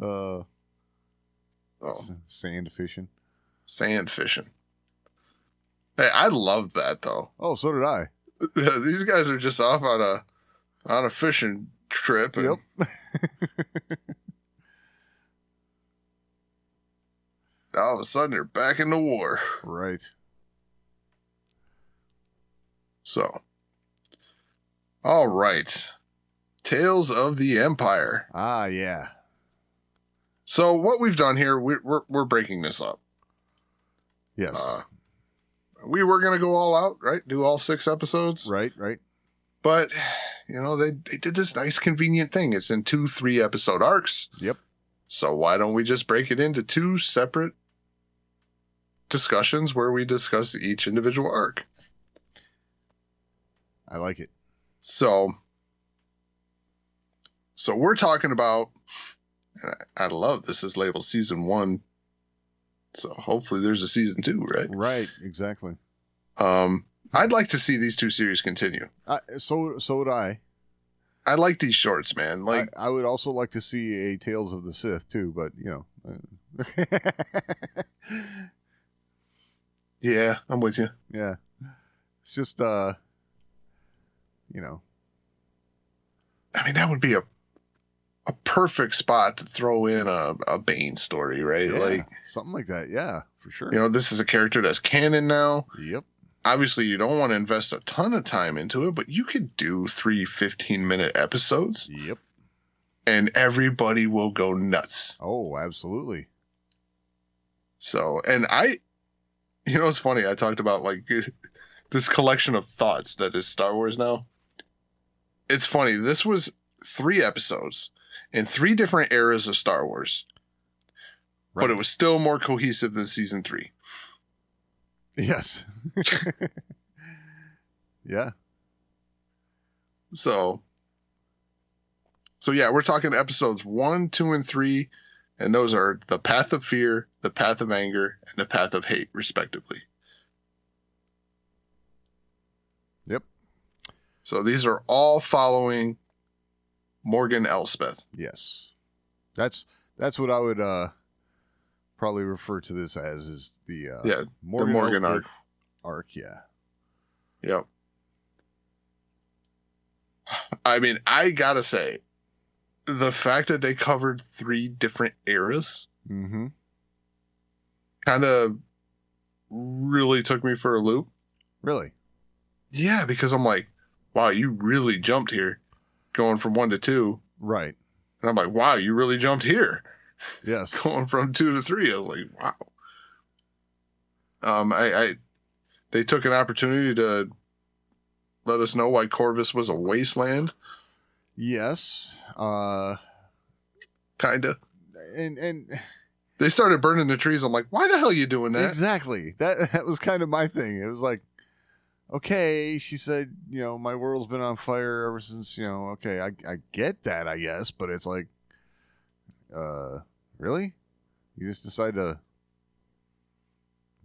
Oh, Sand fishing. sand fishing. Hey, I love that though. Oh, so did I. These guys are just off on a fishing trip. And Yep. all of a sudden they're back in the war. Right. So, all right. Tales of the Empire. Ah, yeah. So what we've done here, we're breaking this up. Yes. We were gonna go all out, right? Do all 6 episodes. Right. But they did this nice convenient thing. It's in 2 3-episode arcs. Yep. So why don't we just break it into 2 separate discussions where we discuss each individual arc? I like it. So we're talking about, I love this is labeled season 1. So hopefully there's a season 2, right? Right. Exactly. I'd like to see these 2 series continue. So would I. I like these shorts, man. Like, I would also like to see a Tales of the Sith too, but yeah, I'm with you. Yeah. It's just I mean, that would be a perfect spot to throw in a Bane story, right? yeah, Like, something like that. Yeah, for sure. this is a character that's canon now. Yep. Obviously, you don't want to invest a ton of time into it, but you could do 3 15-minute episodes Yep. and everybody will go nuts. Oh, absolutely. So, and it's funny. I talked about like this collection of thoughts that is Star Wars now. It's funny. This was 3 episodes in 3 different eras of Star Wars, but it was still more cohesive than season 3. Yes. Yeah. So yeah, we're talking episodes 1, 2, and 3, and those are the Path of Fear, the Path of Anger, and the Path of Hate, respectively. Yep. So these are all following Morgan Elspeth. Yes. That's what I would probably refer to this as is the the Morgan arc. Yeah. Yep. I mean, I gotta say, the fact that they covered 3 different eras Mm-hmm. kind of really took me for a loop. Really? Yeah, because I'm like, wow, you really jumped here, going from 1 to 2. Right. And I'm like, wow, you really jumped here, Yes. going from 2 to 3. I was like, wow. They took an opportunity to let us know why Corvus was a wasteland, Yes. kinda. And They started burning the trees. I'm like, why the hell are you doing that? exactly. That was kind of my thing. It was like, okay, she said, my world's been on fire ever since, okay, I get that, I guess, but it's like, really? You just decide to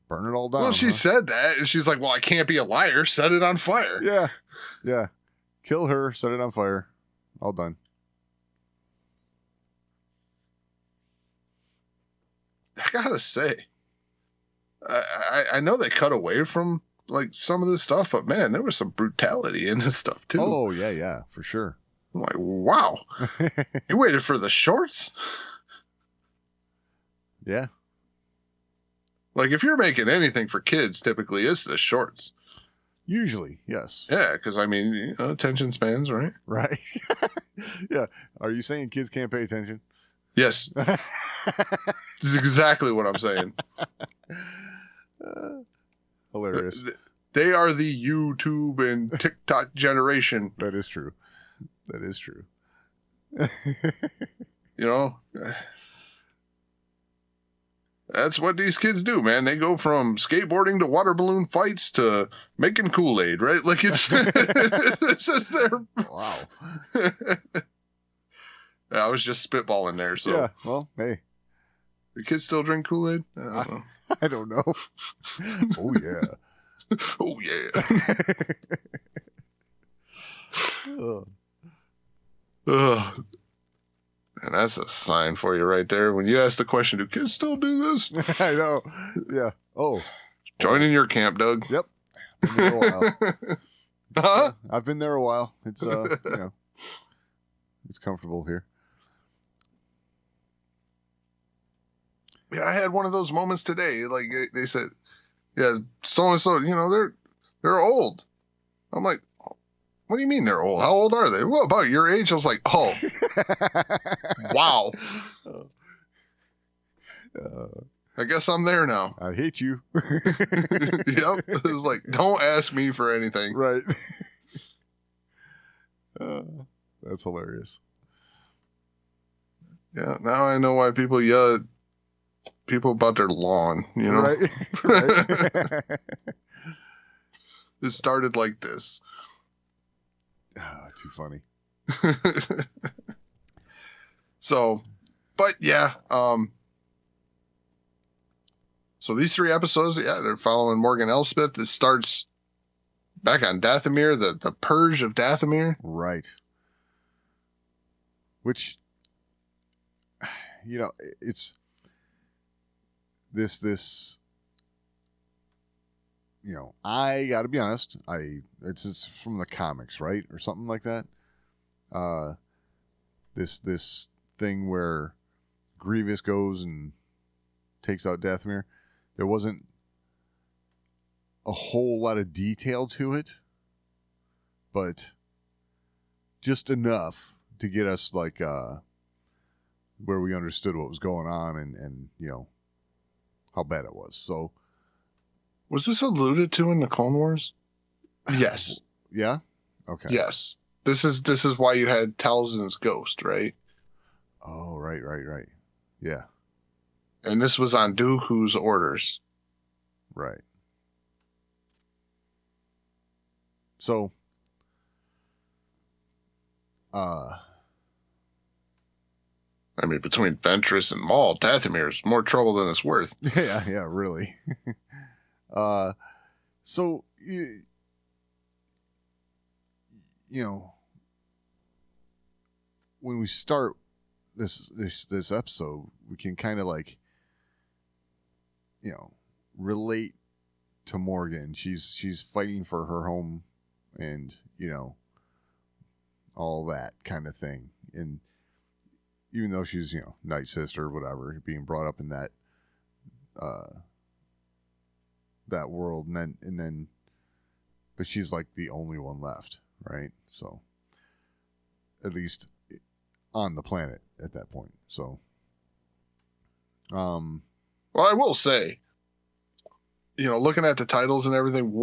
burn it all down? Well, she huh? said that, and she's like, well, I can't be a liar. Set it on fire. Yeah. Yeah. Kill her, set it on fire. All done. I gotta say, I know they cut away from like some of this stuff, but man, there was some brutality in this stuff too. Oh, yeah, for sure. I'm like, wow, you waited for the shorts? Yeah. Like, if you're making anything for kids, typically it's the shorts. Usually, yes. Yeah, because I mean, attention spans, right? Right. Yeah. Are you saying kids can't pay attention? Yes, this is exactly what I'm saying. Hilarious. They are the YouTube and TikTok generation. That is true. That is true. You know, that's what these kids do, man. They go from skateboarding to water balloon fights to making Kool-Aid, right? Like it's, it's just their... Wow. I was just spitballing there. So Yeah. Well, hey, the kids still drink Kool-Aid? I don't know. I don't know. Oh yeah. Oh yeah. Ugh. And that's a sign for you right there. When you ask the question, do kids still do this? I know. Yeah. Oh. Join in your camp, Doug. Yep. Been there a while. Huh? I've been there a while. It's it's comfortable here. Yeah, I had one of those moments today. Like they said, yeah, so and so, they're old. I'm like, what do you mean they're old? How old are they? What about your age? I was like, oh, wow. I guess I'm there now. I hate you. Yep. It was like, don't ask me for anything. Right. That's hilarious. Yeah. Now I know why people yell at people about their lawn, Right. Right. It started like this. Too funny. So, but yeah, so these 3 episodes, yeah, they're following Morgan Elsbeth. It starts back on Dathomir, the purge of Dathomir. Right. Which, it's this, I gotta be honest, it's from the comics, right? Or something like that. This thing where Grievous goes and takes out Dathomir. There wasn't a whole lot of detail to it, but just enough to get us like where we understood what was going on and how bad it was. So Was this alluded to in the Clone Wars? Yes. Yeah? Okay. Yes. This is why you had Talzin's ghost, right? Oh, right. Yeah. And this was on Dooku's orders. Right. So, I mean, between Ventress and Maul, Dathomir is more trouble than it's worth. yeah, really. So, when we start this episode, we can kind of like, relate to Morgan. She's fighting for her home and, all that kind of thing. And even though she's, Night Sister, whatever, being brought up in that world, and then but she's like the only one left, right? So at least on the planet at that point. So well, I will say, looking at the titles and everything,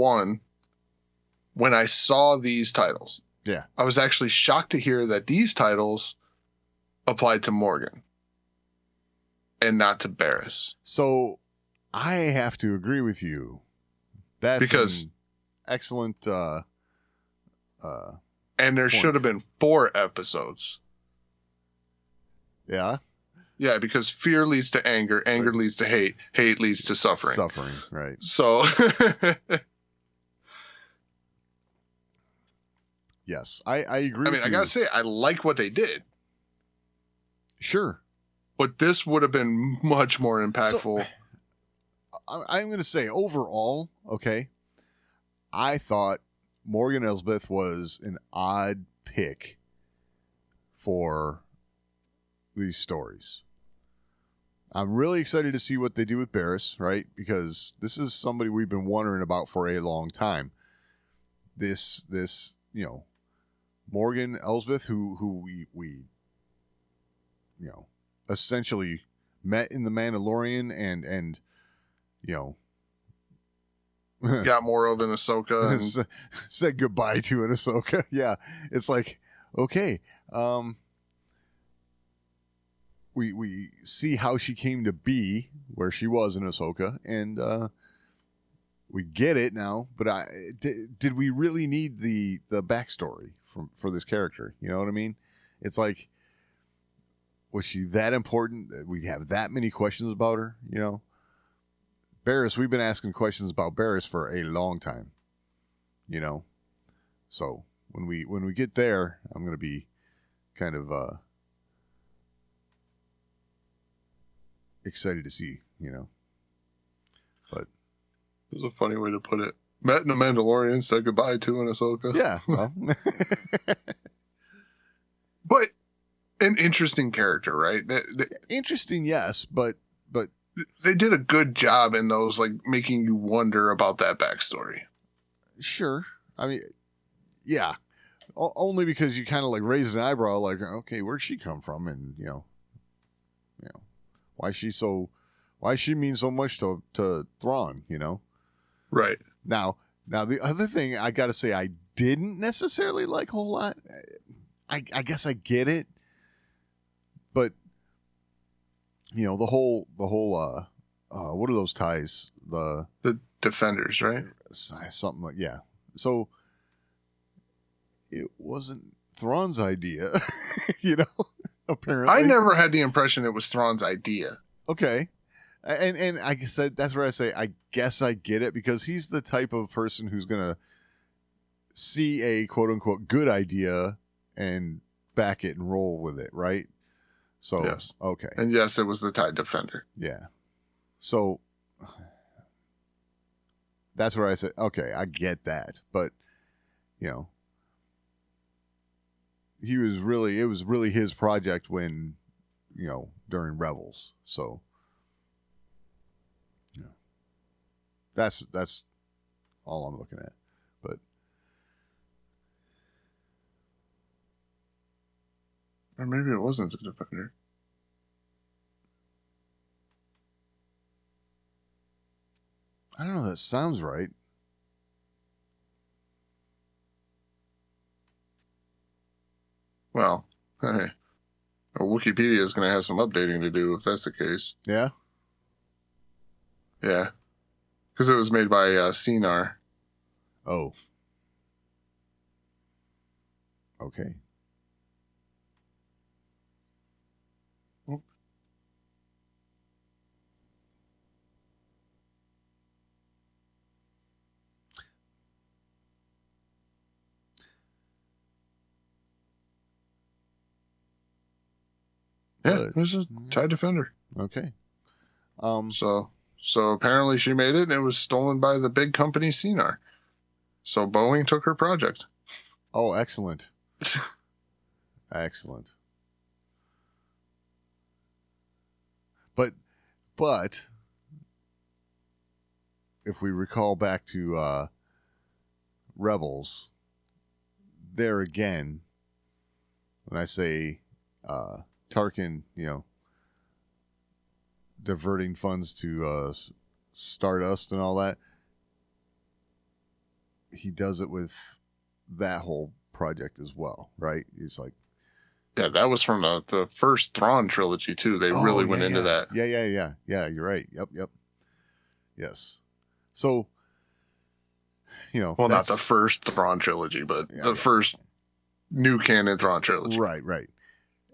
when I saw these titles, yeah, I was actually shocked to hear that these titles applied to Morgan and not to Barriss. So I have to agree with you. That's because an excellent and there point. should have been 4 episodes. Yeah. Yeah, because fear leads to anger, anger leads to hate, hate leads to suffering. Suffering, right. So Yes, I agree I with mean, you. I gotta say, I like what they did, Sure. but this would have been much more impactful. I'm going to say overall, okay, I thought Morgan Elsbeth was an odd pick for these stories. I'm really excited to see what they do with Barriss, right? Because this is somebody we've been wondering about for a long time. This Morgan Elsbeth, who we essentially met in The Mandalorian and Got more of in Ahsoka. And said goodbye to an Ahsoka. Yeah, it's like, okay, we see how she came to be where she was in Ahsoka, and we get it now. But did we really need the backstory for this character? You know what I mean? It's like, was she that important that we have that many questions about her? You know, Barriss, we've been asking questions about Barriss for a long time. You know, so when we get there, I'm going to be kind of excited to see, you know. But this is a funny way to put it. Met in a Mandalorian, said goodbye to in Ahsoka. yeah, well. But an interesting character, right? Interesting, yes, but they did a good job in those, like, making you wonder about that backstory. sure. I mean, yeah. Only because you kind of like raise an eyebrow, like, okay, where'd she come from, and you know, why she means so much to Thrawn, you know. Right. Now the other thing I got to say, I didn't necessarily like a whole lot. I guess I get it, but you know, the whole what are those ties? The Defenders, right? Something like, yeah. So it wasn't Thrawn's idea, you know. Apparently, I never had the impression it was Thrawn's idea. Okay. And I said, that's where I say, I guess I get it, because he's the type of person who's going to see a quote unquote good idea and back it and roll with it. Right. So, yes. Okay. And yes, it was the TIE Defender. Yeah. So that's where I said, okay, I get that. But, you know, it was really his project when, you know, during Rebels. So, yeah, that's all I'm looking at. But or maybe it wasn't the Defender. I don't know. That sounds right. Well, hey, Wikipedia is going to have some updating to do if that's the case. Yeah. Yeah, because it was made by CNR. Oh. Okay. Yeah, there's a TIE Defender. Okay. So apparently she made it, and it was stolen by the big company CNR. So Boeing took her project. Oh, excellent. Excellent. But if we recall back to Rebels, there again, when I say Tarkin, you know, diverting funds to Stardust and all that, he does it with that whole project as well, right? He's like, yeah, that was from the first Thrawn trilogy too. They really went into that. Yeah. You're right. Yep. Yes. So, you know, well, not the first Thrawn trilogy, but the first new canon Thrawn trilogy. Right.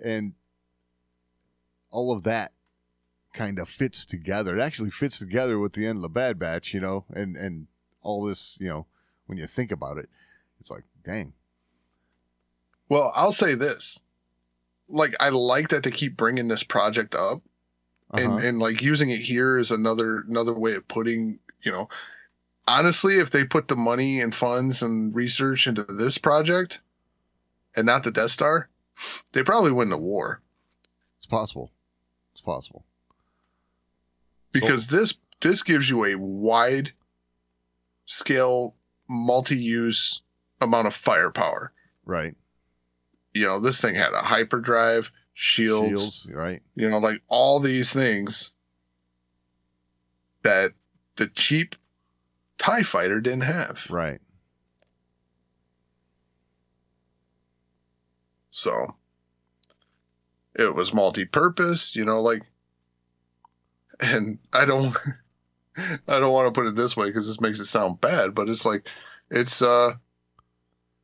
And all of that kind of fits together. It actually fits together with the end of the Bad Batch, you know, and all this, you know, when you think about it, it's like, dang. Well, I'll say this. Like, I like that they keep bringing this project up, and like using it here is another way of putting, you know, honestly, if they put the money and funds and research into this project and not the Death Star, they probably win the war. It's possible. Because this gives you a wide scale, multi-use amount of firepower. Right. You know, this thing had a hyperdrive, shields, right? You know, like all these things that the cheap TIE fighter didn't have. Right. So, It was multi-purpose, like, and I don't want to put it this way because this makes it sound bad, but it's like, it's the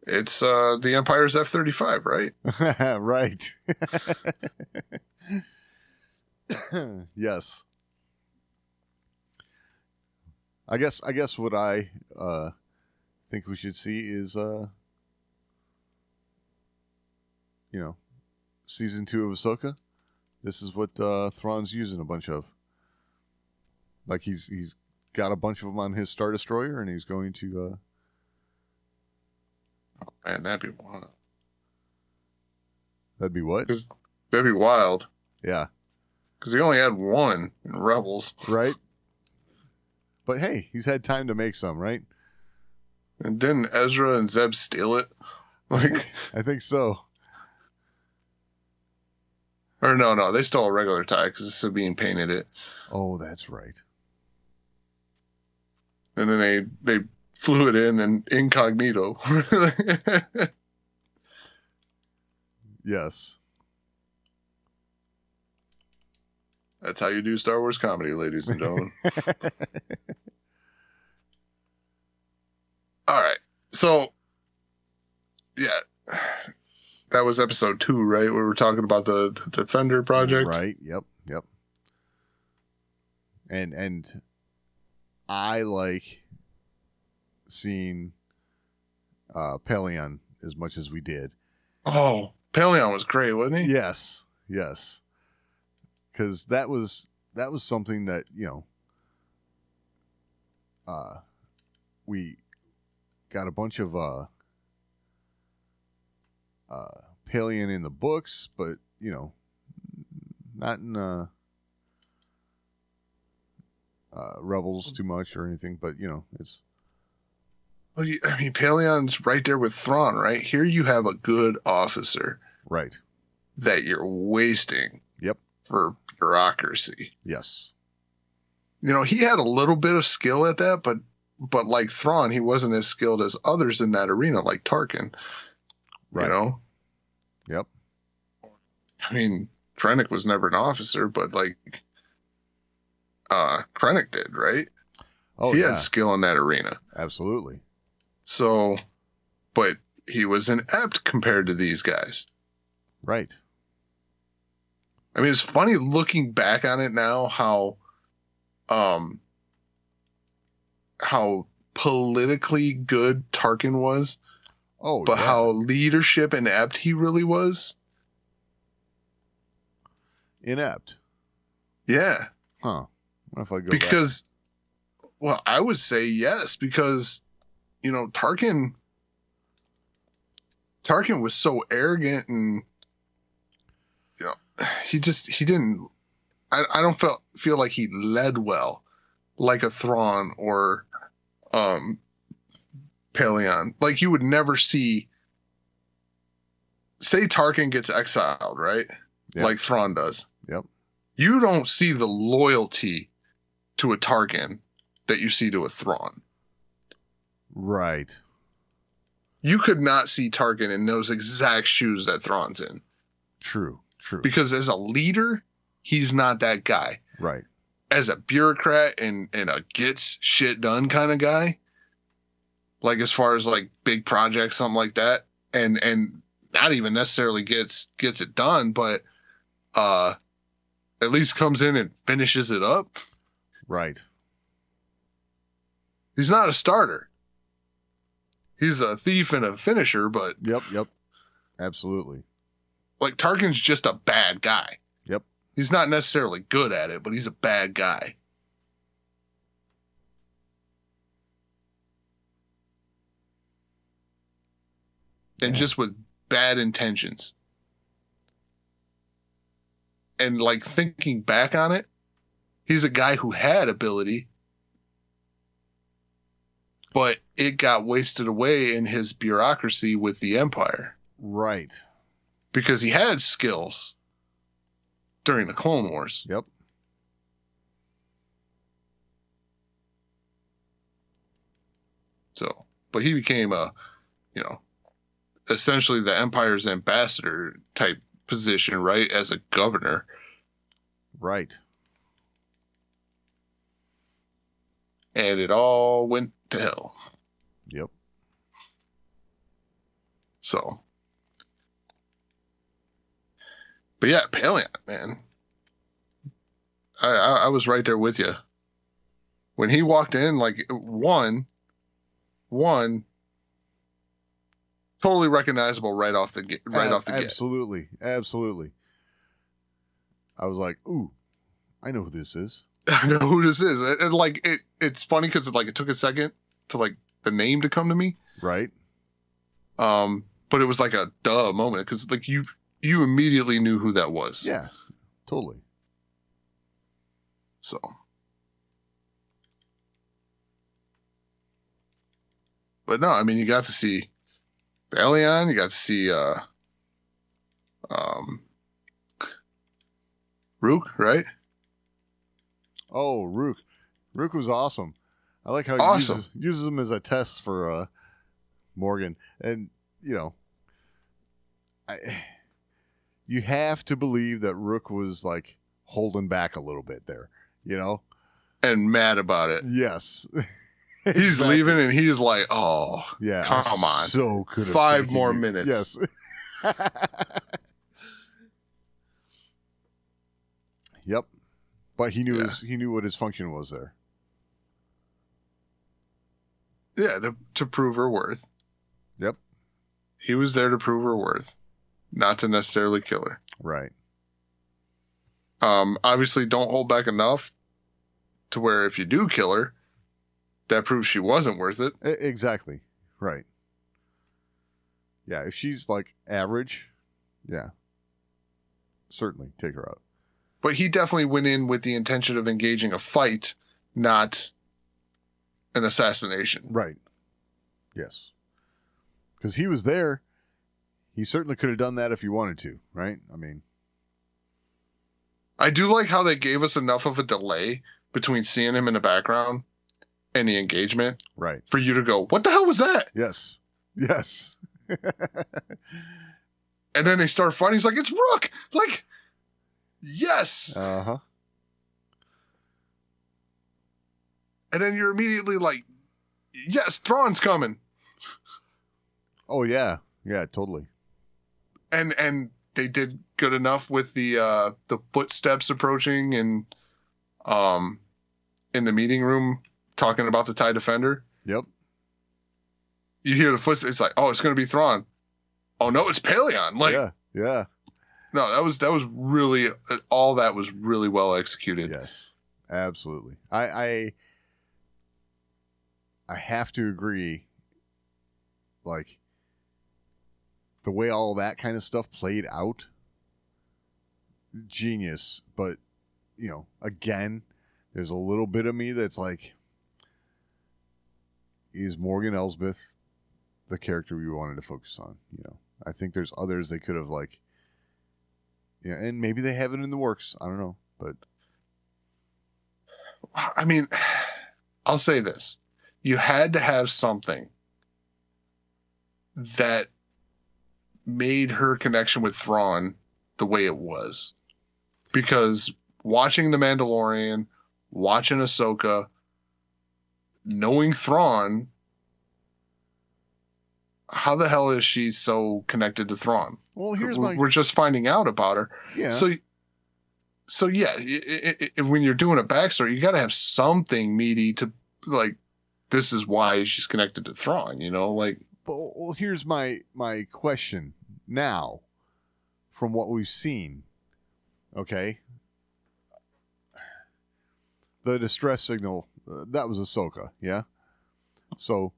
Empire's F-35, right? Right. Yes. I guess what I think we should see is season 2 of Ahsoka. This is what Thrawn's using a bunch of. Like he's got a bunch of them on his Star Destroyer, and he's going to. Oh, man, that'd be wild. That'd be what? That'd be wild. Yeah. Because he only had one in Rebels. Right. But hey, he's had time to make some, right? And didn't Ezra and Zeb steal it? Like, I think so. or no, they stole a regular tie because Sabine painted it. Oh, that's right. And then they flew it in and incognito. Yes. That's how you do Star Wars comedy, ladies and gentlemen. All right. So, yeah. That was episode 2, right? We were talking about the Defender project. Right. Yep. And I like seeing Pelion as much as we did. Oh, Pelion was great, wasn't he? Yes. Because that was something that we got a bunch of Pelion in the books, but not in Rebels too much or anything. But it's Well, Pelion's right there with Thrawn, right? Here you have a good officer right. that you're wasting. Yep. For bureaucracy. Yes. He had a little bit of skill at that, but like Thrawn, he wasn't as skilled as others in that arena, like Tarkin. Right. Yep. Krennic was never an officer, but like Krennic did, right? Oh, he yeah. had skill in that arena. Absolutely. So, but he was inept compared to these guys. Right. It's funny looking back on it now how politically good Tarkin was. Oh, but yeah. how leadership inept he really was. Inept. Yeah. Huh. What if I go because, well, I would say yes, because, Tarkin was so arrogant and, he didn't, I don't feel like he led well like a Thrawn or, Pelion. Like you would never say Tarkin gets exiled, right? Yep. Like Thrawn does. Yep. You don't see the loyalty to a Tarkin that you see to a Thrawn. Right. You could not see Tarkin in those exact shoes that Thrawn's in. True. Because as a leader, he's not that guy. Right. As a bureaucrat and a gets shit done kind of guy, like as far as like big projects, something like that, and not even necessarily gets it done, but at least comes in and finishes it up. Right. He's not a starter. He's a thief and a finisher, but Yep. Absolutely. like Tarkin's just a bad guy. Yep. He's not necessarily good at it, but he's a bad guy. And just with bad intentions. And like thinking back on it, he's a guy who had ability, but it got wasted away in his bureaucracy with the Empire. Right. Because he had skills during the Clone Wars. Yep. So, but he became essentially the Empire's ambassador type position, right, as a governor. Right. And it all went to hell. Yep. So. But yeah, Paleon, man. I was right there with you. When he walked in, like, one, totally recognizable right off the gate. Absolutely. Absolutely. I was like, ooh, I know who this is. I know who this is. And like, it's funny because it took a second to like the name to come to me. Right. But it was like a duh moment because like you immediately knew who that was. Yeah, totally. So. But no, I mean, you got to see Balion, you got to see Rook, right? Oh, Rook. Rook was awesome. I like how he uses him as a test for Morgan. And, you know, you have to believe that Rook was like holding back a little bit there, you know? And mad about it. Yes. He's leaving and he's like, oh, yeah, come on. So could have 5 more minutes. Yes. Yep. But he knew he knew what his function was there. Yeah, to prove her worth. Yep. He was there to prove her worth, not to necessarily kill her. Right. Obviously, don't hold back enough to where if you do kill her, that proves she wasn't worth it. Exactly. Right. Yeah, if she's like average, yeah, certainly take her out. But he definitely went in with the intention of engaging a fight, not an assassination. Right. Yes. Because he was there. He certainly could have done that if he wanted to, right? I mean. I do like how they gave us enough of a delay between seeing him in the background and the engagement. Right. For you to go, what the hell was that? Yes. Yes. And then they start fighting. He's like, it's Rook. Like, yes. Uh-huh. And then you're immediately like, yes, Thrawn's coming. Oh, yeah. Yeah, totally. And they did good enough with the footsteps approaching and in the meeting room talking about the TIE Defender. Yep. You hear the footsteps. It's like, oh, it's going to be Thrawn. Oh, no, it's Paleon. Like, yeah. No, that was really, all that was really well executed. Yes, absolutely. I have to agree, like, the way all that kind of stuff played out, genius. But, you know, again, there's a little bit of me that's like, is Morgan Elsbeth the character we wanted to focus on? You know, I think there's others they could have, like, yeah, and maybe they have it in the works. I don't know, but I mean, I'll say this. You had to have something that made her connection with Thrawn the way it was. Because watching The Mandalorian, watching Ahsoka, knowing Thrawn, how the hell is she so connected to Thrawn? Well, we're just finding out about her. Yeah. So yeah, when you're doing a backstory, you got to have something meaty to, like, this is why she's connected to Thrawn, you know, like. Well, here's my question now, from what we've seen. Okay. The distress signal, that was Ahsoka, yeah? So,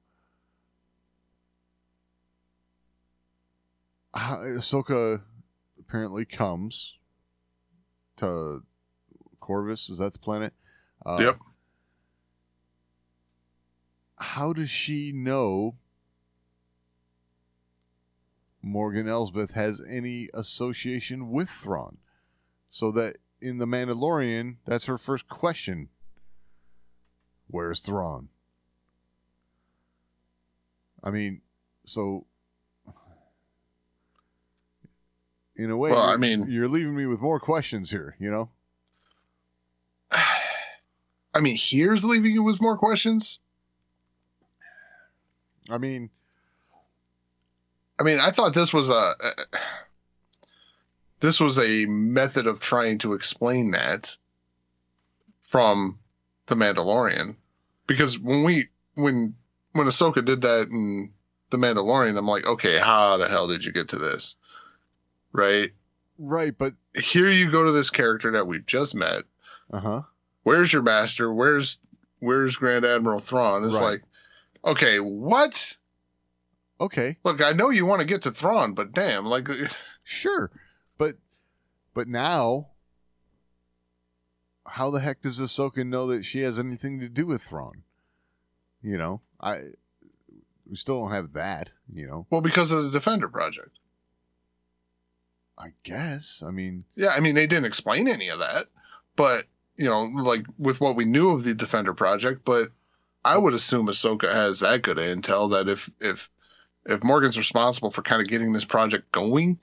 Ahsoka apparently comes to Corvus. Is that the planet? Yep. How does she know Morgan Elsbeth has any association with Thrawn? So that in The Mandalorian, that's her first question. Where's Thrawn? I mean, so in a way, Well, I mean- you're leaving me with more questions here. You know. I mean, here's leaving you with more questions. I mean, I thought this was a method of trying to explain that from The Mandalorian, because when Ahsoka did that in The Mandalorian, I'm like, okay, how the hell did you get to this? Right? right, but Here you go to this character that we've just met. uh-huh. Where's your master? Where's Grand Admiral Thrawn? It's Right. like, okay, what? Okay, Look, I know you want to get to Thrawn, but damn, like, sure. But now, how the heck does Ahsoka know that she has anything to do with Thrawn? You know, we still don't have that, you know. well, because of the Defender Project. I guess. I mean, Yeah, I mean, they didn't explain any of that, but, you know, like with what we knew of the Defender Project, but I would assume Ahsoka has that good of intel that if Morgan's responsible for kind of getting this project going,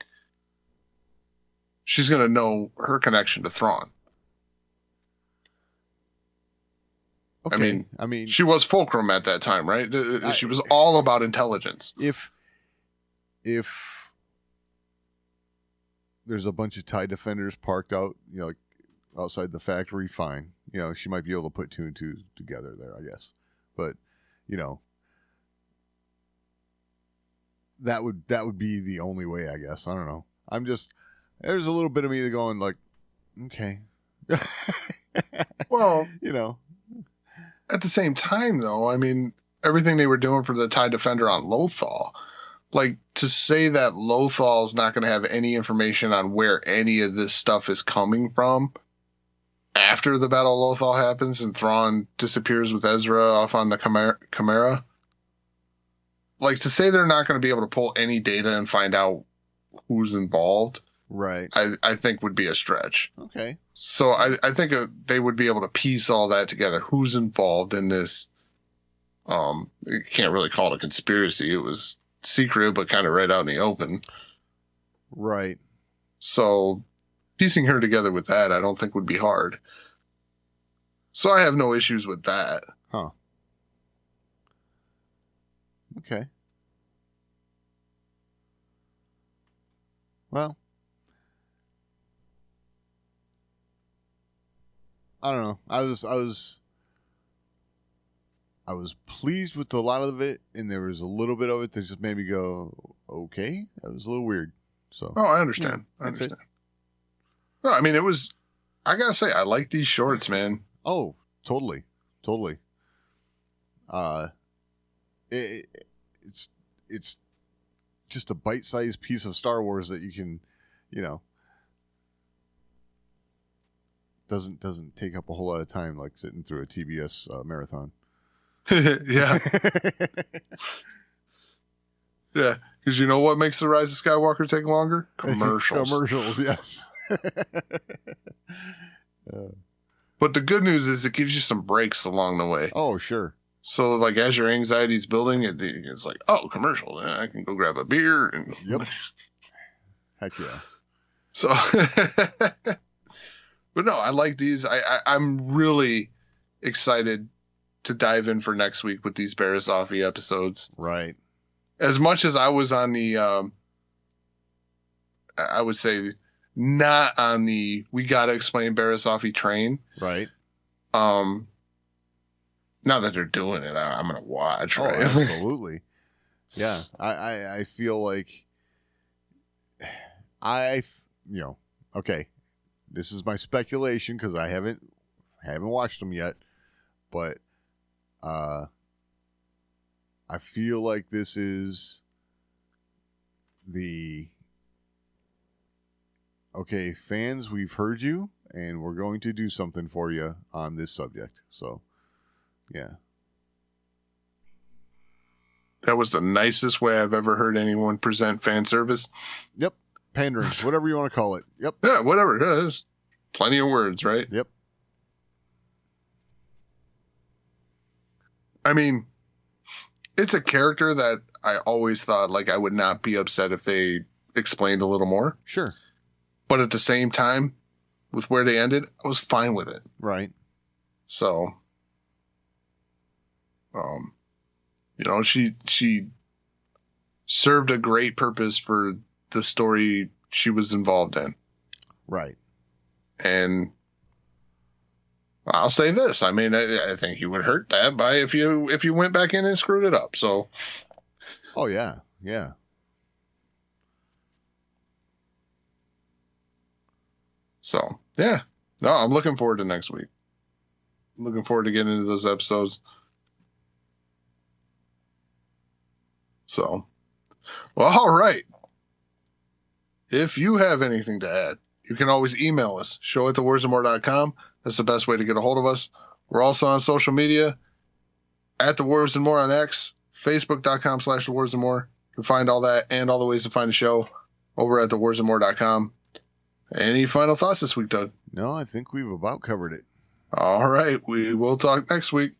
she's going to know her connection to Thrawn. okay. I mean, she was Fulcrum at that time, right? She was I- all about intelligence. if there's a bunch of TIE defenders parked out, you know, like outside the factory, fine. You know, she might be able to put two and two together there, I guess. But, you know, that would be the only way, I guess. I don't know. There's a little bit of me going like, okay. Well, you know. at the same time, though, I mean, everything they were doing for the TIE Defender on Lothal, like, to say that Lothal's not going to have any information on where any of this stuff is coming from after the Battle of Lothal happens and Thrawn disappears with Ezra off on the Chimera, like, to say they're not going to be able to pull any data and find out who's involved, Right. I think would be a stretch. Okay. So I think they would be able to piece all that together. Who's involved in this? You can't really call it a conspiracy. It was secret, but kind of right out in the open. Right. So piecing her together with that, I don't think would be hard. So I have no issues with that. Huh. Okay. Well, I don't know. I was pleased with a lot of it, and there was a little bit of it that just made me go, okay, that was a little weird. So, Oh, I understand. Yeah, I that's it. understand. No, I mean, I gotta say, I like these shorts, man. oh, totally. It's just a bite-sized piece of Star Wars that you can, you know, doesn't take up a whole lot of time like sitting through a TBS marathon. Yeah. Yeah. Because you know what makes the Rise of Skywalker take longer? Commercials. Commercials, yes. But the good news is it gives you some breaks along the way. Oh, sure. So, like, as your anxiety's building, it's like, oh, commercial. I can go grab a beer. And Yep. Heck yeah. So, but no, I like these. I'm really excited to dive in for next week with these Barasafi episodes. Right. As much as I was on the, I would say not on the we gotta explain Barasafi train. Right. Now that they're doing it, I'm gonna watch. Oh, Right? absolutely. Yeah. I feel like okay, this is my speculation because I haven't watched them yet, but I feel like this is okay, fans, we've heard you and we're going to do something for you on this subject. So, yeah. That was the nicest way I've ever heard anyone present fan service. Yep. Pandering, whatever you want to call it. Yep. Yeah, whatever. Yeah, there's plenty of words, right? Yep. I mean, it's a character that I always thought like I would not be upset if they explained a little more. Sure. But at the same time, with where they ended, I was fine with it. Right. So, she served a great purpose for the story she was involved in. Right. And I'll say this. I mean, I think you would hurt that by if you went back in and screwed it up. So. Oh, yeah. Yeah. So, yeah. No, I'm looking forward to next week. I'm looking forward to getting into those episodes. So, well, all right. If you have anything to add, you can always email us, show@thewarsandmore.com. That's the best way to get a hold of us. We're also on social media, at The Wars and More on X, facebook.com/thewarsandmore. You can find all that and all the ways to find the show over at thewarsandmore.com. Any final thoughts this week, Doug? No, I think we've about covered it. All right. We will talk next week.